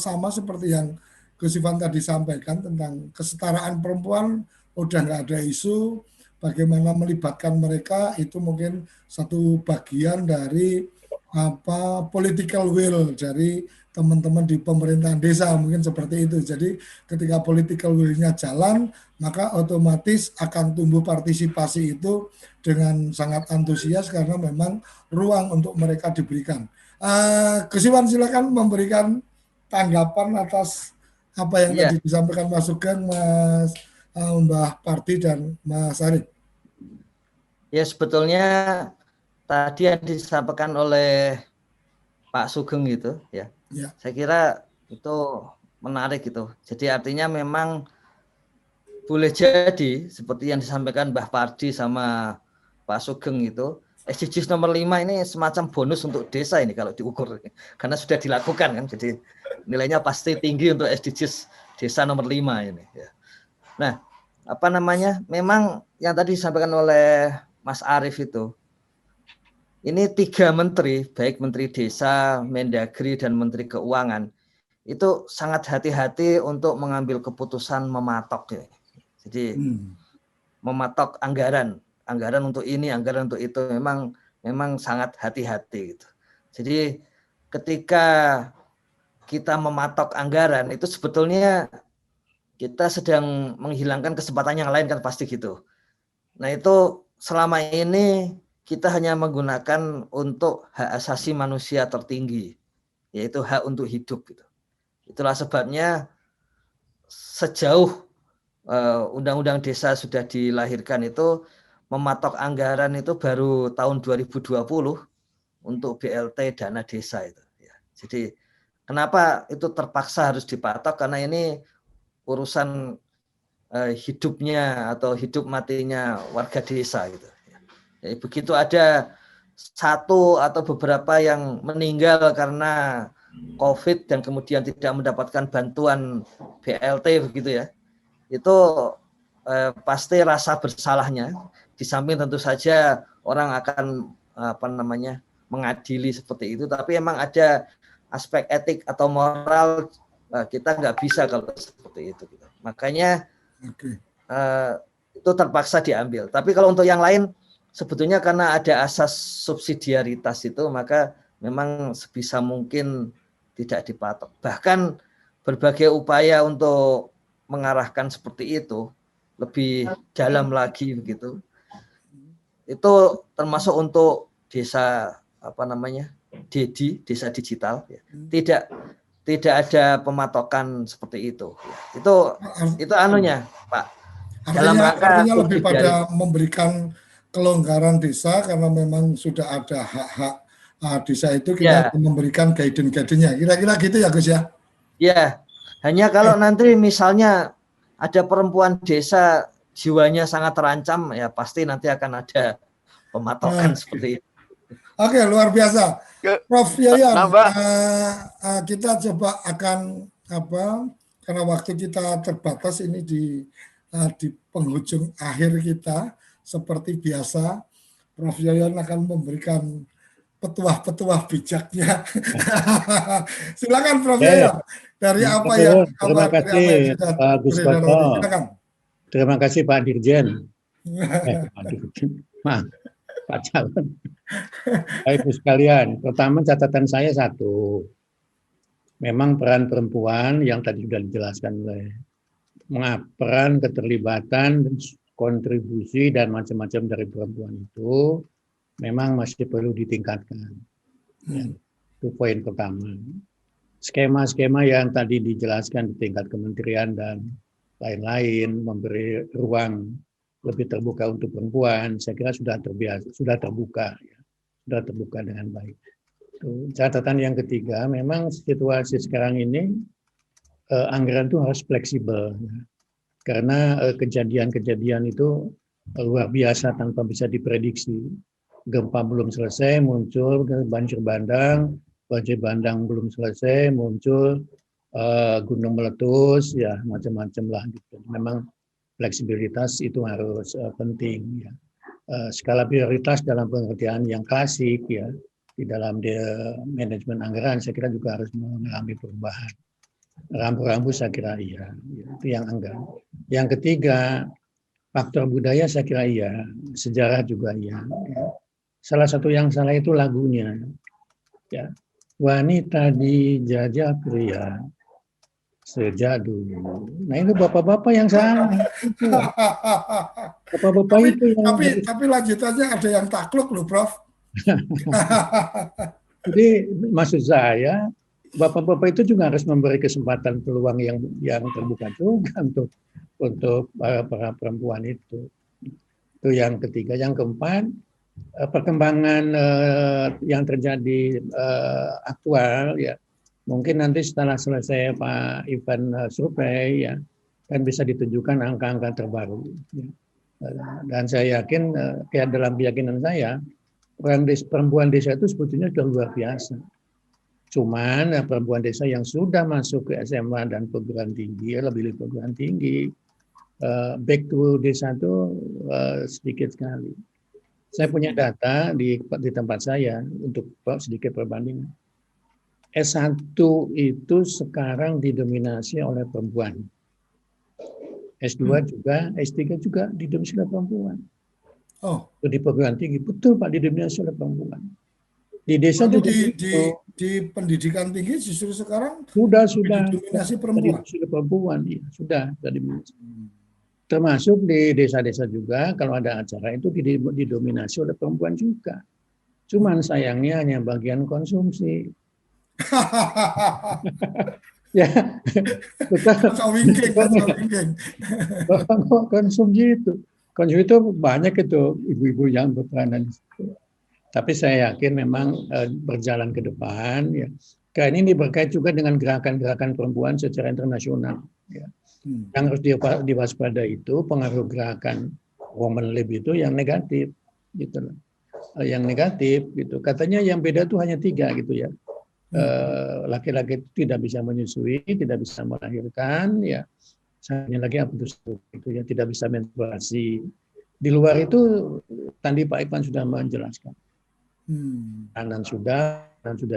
sama seperti yang Gus Ivan tadi sampaikan tentang kesetaraan perempuan. Udah nggak ada isu, bagaimana melibatkan mereka itu mungkin satu bagian dari political will dari teman-teman di pemerintahan desa, mungkin seperti itu. Jadi ketika political will-nya jalan, maka otomatis akan tumbuh partisipasi itu dengan sangat antusias karena memang ruang untuk mereka diberikan. Gus Iwan, silakan memberikan tanggapan atas apa yang tadi disampaikan Mas Sugeng, Mbah Parti dan Mas Arif. Ya, sebetulnya tadi yang disampaikan oleh Pak Sugeng gitu ya. Saya kira itu menarik gitu. Jadi artinya memang boleh jadi seperti yang disampaikan Mbah Pardi sama Pak Sugeng itu, SDGs nomor 5 ini semacam bonus untuk desa ini kalau diukur, karena sudah dilakukan kan, jadi nilainya pasti tinggi untuk SDGs desa nomor 5 ini ya. Nah, memang yang tadi disampaikan oleh Mas Arif itu, ini 3 menteri, baik Menteri Desa, Mendagri, dan Menteri Keuangan, itu sangat hati-hati untuk mengambil keputusan mematok ya. Jadi mematok anggaran untuk ini, anggaran untuk itu, memang sangat hati-hati gitu. Jadi ketika kita mematok anggaran itu sebetulnya kita sedang menghilangkan kesempatan yang lain kan, pasti gitu. Nah itu selama ini kita hanya menggunakan untuk hak asasi manusia tertinggi, yaitu hak untuk hidup gitu. Itulah sebabnya sejauh Undang-Undang Desa sudah dilahirkan itu, mematok anggaran itu baru tahun 2020 untuk BLT dana desa itu. Ya. Jadi kenapa itu terpaksa harus dipatok? Karena ini urusan hidupnya atau hidup matinya warga desa gitu. Ya, begitu ada satu atau beberapa yang meninggal karena COVID dan kemudian tidak mendapatkan bantuan BLT begitu ya, itu pasti rasa bersalahnya. Di samping tentu saja orang akan mengadili seperti itu, tapi emang ada aspek etik atau moral, kita nggak bisa kalau seperti itu. Makanya itu terpaksa diambil. Tapi kalau untuk yang lain, sebetulnya karena ada asas subsidiaritas itu, maka memang sebisa mungkin tidak dipatok. Bahkan berbagai upaya untuk mengarahkan seperti itu lebih dalam lagi begitu. Itu termasuk untuk desa DEDI, desa digital ya. Tidak ada pematokan seperti itu. Itu anunya, Pak. Artinya lebih pada memberikan kelonggaran desa karena memang sudah ada hak-hak desa itu, kita memberikan guidance-nya. Kira-kira gitu ya, Gus ya? Ya, hanya kalau nanti misalnya ada perempuan desa jiwanya sangat terancam, ya pasti nanti akan ada pematokan seperti itu. Oke, luar biasa. Prof Yayan, kita coba akan karena waktu kita terbatas ini di penghujung akhir kita, seperti biasa, Prof Yayan akan memberikan petuah-petuah bijaknya. Silakan Prof Yayan. Dari apa yang terima kasih Pak Gus Koco. Terima kasih Pak Dirjen. Pak Calon. Baik Ibu sekalian, pertama catatan saya satu. Memang peran perempuan yang tadi sudah dijelaskan oleh peran keterlibatan, kontribusi dan macam-macam dari perempuan itu memang masih perlu ditingkatkan. Ya, itu poin pertama. skema-skema yang tadi dijelaskan di tingkat kementerian dan lain-lain, memberi ruang lebih terbuka untuk perempuan, saya kira sudah terbuka, ya. Sudah terbuka dengan baik. Catatan yang ketiga, memang situasi sekarang ini anggaran itu harus fleksibel, ya. Karena kejadian-kejadian itu luar biasa tanpa bisa diprediksi. Gempa belum selesai, muncul banjir bandang belum selesai, muncul gunung meletus, ya macam-macam lah. Gitu. Memang fleksibilitas itu harus penting. Ya. Skala prioritas dalam pengertian yang klasik, ya di dalam manajemen anggaran, saya kira juga harus mengalami perubahan. Rambu-rambu saya kira iya, itu yang anggaran. Yang ketiga, faktor budaya saya kira iya, sejarah juga iya. Salah satu yang salah itu lagunya. Ya. Wanita dijajah pria sejak dulu. Nah itu bapak-bapak yang salah. Bapak-bapak itu yang... Tapi lanjutannya ada yang takluk loh, Prof. Jadi maksud saya, bapak-bapak itu juga harus memberi kesempatan peluang yang terbuka juga untuk para perempuan itu. Itu yang ketiga. Yang keempat, perkembangan yang terjadi aktual, ya mungkin nanti setelah selesai Pak Ivan survei, ya kan bisa ditunjukkan angka-angka terbaru. Ya. Dan saya yakin, kayak dalam keyakinan saya, perempuan desa itu sebetulnya sudah luar biasa. Cuman perempuan desa yang sudah masuk ke SMA dan perguruan tinggi, lebih perguruan tinggi, back to desa itu sedikit sekali. Saya punya data di tempat saya untuk sedikit perbandingan. S1 itu sekarang didominasi oleh perempuan. S2 juga, S3 juga didominasi oleh perempuan. Oh. Di perguruan tinggi, betul Pak, didominasi oleh perempuan. Di desa juga di pendidikan tinggi justru sekarang sudah didominasi perempuan. Perempuan, iya, sudah didominasi. Termasuk di desa-desa juga kalau ada acara itu didominasi oleh perempuan juga. Cuman sayangnya hanya bagian konsumsi. Ya, betul. Konsumsi itu banyak itu ibu-ibu yang berperanan di situ. Tapi saya yakin memang berjalan ke depan. Ya. Karena ini berkait juga dengan gerakan-gerakan perempuan secara internasional. Ya. Yang harus diwaspadai itu pengaruh gerakan Women Lib itu yang negatif, gitu loh. Yang negatif, gitu. Katanya yang beda itu hanya 3 gitu ya. Laki-laki tidak bisa menyusui, tidak bisa melahirkan, ya. Hanya lagi apa itu ya, tidak bisa menstruasi. Di luar itu tadi Pak Ivan sudah menjelaskan. Dan sudah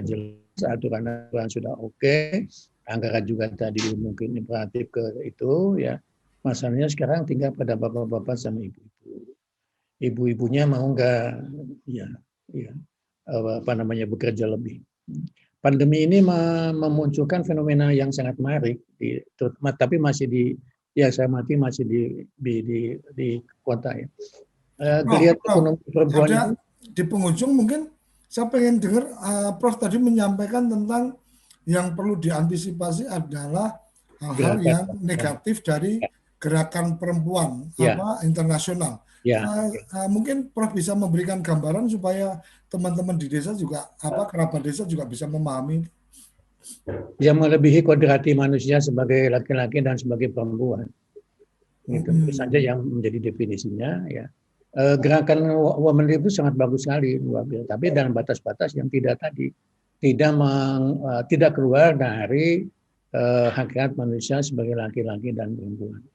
jelas, aturan sudah oke. Anggaran juga tadi mungkin imperatif ke itu, ya. Masalahnya sekarang tinggal pada bapak-bapak sama ibu-ibu. Ibu-ibunya mau nggak, ya, bekerja lebih. Pandemi ini memunculkan fenomena yang sangat menarik, tapi masih di kota ya. Kelihatan ekonomi perempuan itu di penghujung mungkin saya pengen dengar Prof tadi menyampaikan tentang yang perlu diantisipasi adalah hal-hal yang negatif dari gerakan perempuan internasional. Ya. Mungkin Prof bisa memberikan gambaran supaya teman-teman di desa juga kerabat desa juga bisa memahami. Yang melebihi kodrati manusia sebagai laki-laki dan sebagai perempuan. Itu saja yang menjadi definisinya. Ya. Gerakan Women Lib itu sangat bagus sekali, tapi dalam batas-batas yang tidak keluar dari hakikat manusia sebagai laki-laki dan perempuan.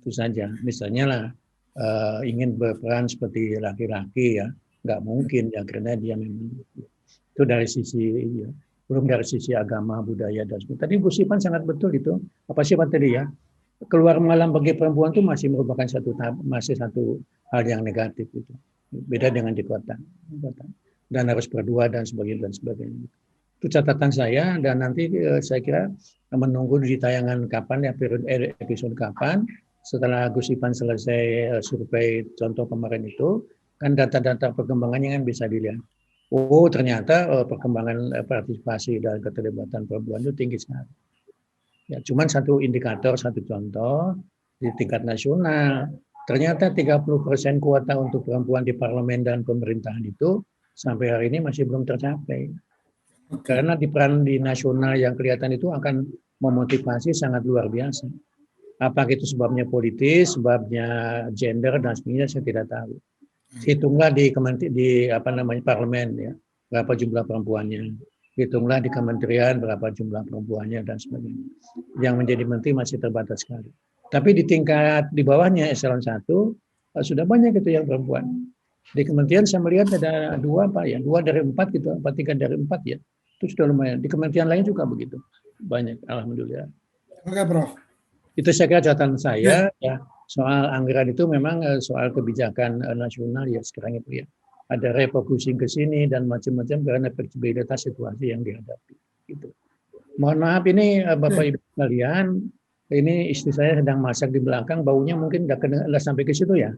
Itu saja. Misalnya lah ingin berperan seperti laki-laki ya, nggak mungkin ya karena dia memang itu dari sisi ya, belum dari sisi agama, budaya dan sebagainya. Tadi Bu Sipan sangat betul itu. Apa sih tadi ya? Keluar malam bagi perempuan itu masih merupakan satu hal yang negatif itu. Beda dengan di kota. Dan harus berdua dan sebagainya. Itu catatan saya dan nanti saya kira menunggu di tayangan kapan ya episode kapan setelah Gus Ipan selesai survei contoh kemarin itu kan data-data perkembangannya kan bisa dilihat. oh ternyata perkembangan partisipasi dan keterlibatan perempuan itu tinggi sekali. Ya, cuman satu indikator, satu contoh di tingkat nasional, ternyata 30% kuota untuk perempuan di parlemen dan pemerintahan itu sampai hari ini masih belum tercapai. Karena di peran di nasional yang kelihatan itu akan memotivasi sangat luar biasa. Apakah itu sebabnya politis, sebabnya gender dan sebagainya, saya tidak tahu. Hitunglah di parlemen ya, berapa jumlah perempuannya. Hitunglah di kementerian berapa jumlah perempuannya dan sebagainya. Yang menjadi menteri masih terbatas sekali. Tapi di tingkat di bawahnya eselon 1 sudah banyak itu yang perempuan. Di kementerian saya melihat ada 2 dari 4 gitu, 3 dari 4 ya. Itu sudah lumayan. Di kementerian lain juga begitu. Banyak, alhamdulillah. Oke, Prof. Itu saya kira catatan saya ya. Soal anggaran itu memang soal kebijakan nasional ya sekarang itu ya. Ada refocusing ke sini dan macam-macam karena fleksibilitas situasi yang dihadapi. Gitu. Mohon maaf ini Bapak Ibu sekalian, ini istri saya sedang masak di belakang, baunya mungkin nggak sampai ke situ ya.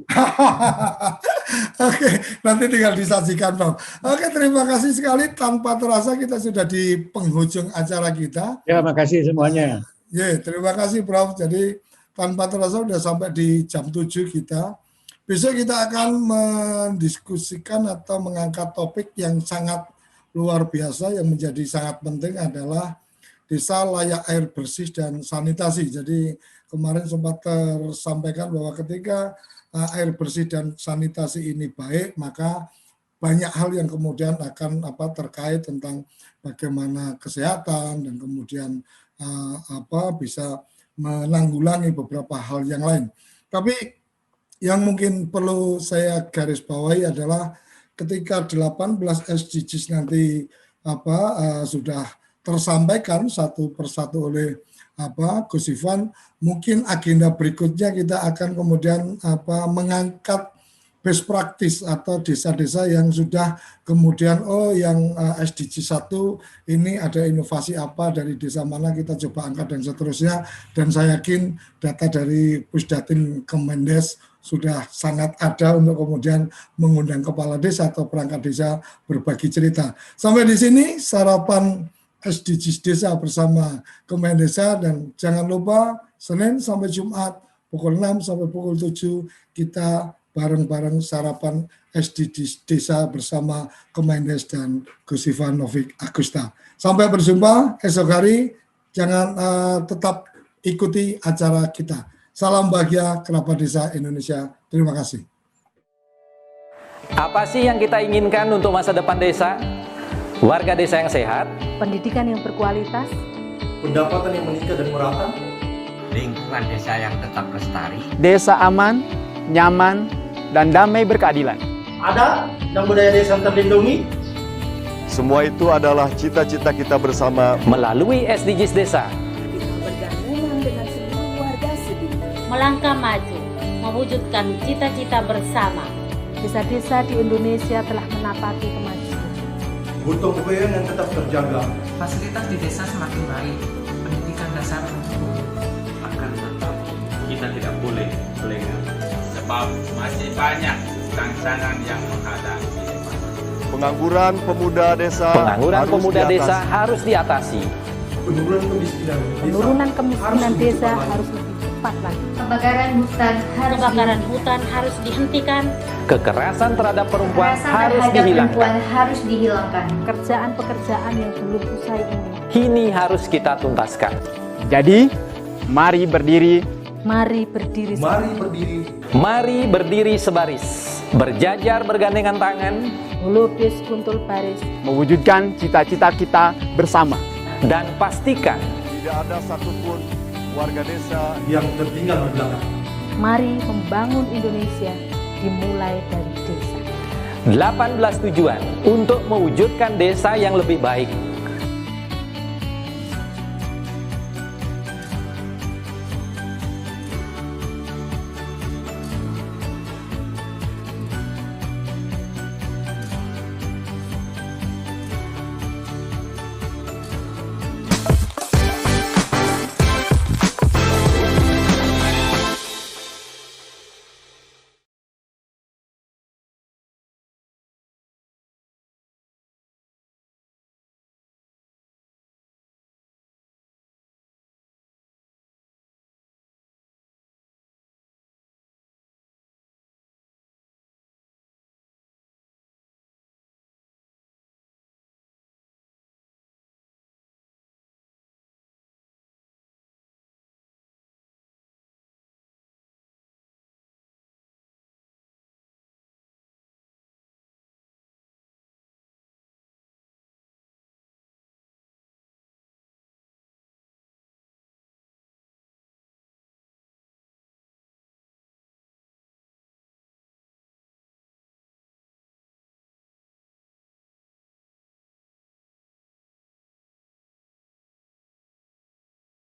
Oke, nanti tinggal disajikan, Prof. Oke, terima kasih sekali. Tanpa terasa kita sudah di penghujung acara kita. Ya, makasih semuanya. Ya, terima kasih, Prof. Jadi tanpa terasa sudah sampai di jam 7 kita. Besok kita akan mendiskusikan atau mengangkat topik yang sangat luar biasa yang menjadi sangat penting adalah desa layak air bersih dan sanitasi. Jadi kemarin sempat tersampaikan bahwa ketika air bersih dan sanitasi ini baik, maka banyak hal yang kemudian akan terkait tentang bagaimana kesehatan dan kemudian bisa menanggulangi beberapa hal yang lain. Tapi yang mungkin perlu saya garis bawahi adalah ketika 18 SDGs nanti sudah tersampaikan satu persatu oleh Gus Ivan, mungkin agenda berikutnya kita akan kemudian mengangkat best practice atau desa-desa yang sudah kemudian yang SDG 1 ini ada inovasi apa dari desa mana kita coba angkat dan seterusnya, dan saya yakin data dari Pusdatin Kemendes sudah sangat ada untuk kemudian mengundang kepala desa atau perangkat desa berbagi cerita. Sampai di sini sarapan SDGs desa bersama Kemendesa, dan jangan lupa Senin sampai Jumat pukul 6 sampai pukul 7 kita bareng-bareng sarapan SDGs desa bersama Kemendes dan Gus Ivan Novik Agusta. Sampai berjumpa esok hari, jangan tetap ikuti acara kita. Salam bahagia kerabat desa Indonesia. Terima kasih. Apa sih yang kita inginkan untuk masa depan desa? Warga desa yang sehat, pendidikan yang berkualitas, pendapatan yang meningkat dan merata, lingkungan desa yang tetap lestari, desa aman, nyaman, dan damai berkeadilan. Adat dan budaya desa terlindungi. Semua itu adalah cita-cita kita bersama melalui SDGs desa. Melangkah maju, mewujudkan cita-cita bersama. Desa-desa di Indonesia telah menapaki kemajuan. Gotong royong yang tetap terjaga. Fasilitas di desa semakin baik, pendidikan dasar akan tetap kita tidak boleh lengah. Sebab masih banyak tantangan yang menghadapi. pengangguran pemuda desa. Harus diatasi. Penurunan kemiskinan desa harus lebih cepat lagi. Kebakaran hutan harus dihentikan. Kekerasan terhadap perempuan harus dihilangkan. Pekerjaan-pekerjaan yang belum usai ini harus kita tuntaskan. Jadi, mari berdiri. Mari berdiri. Mari berdiri sebaris. Berjajar bergandengan tangan. Melukis kuntul baris. Mewujudkan cita-cita kita bersama. Dan pastikan tidak ada satupun warga desa yang tertinggal di belakang. Mari membangun Indonesia dimulai dari desa. 18 tujuan untuk mewujudkan desa yang lebih baik.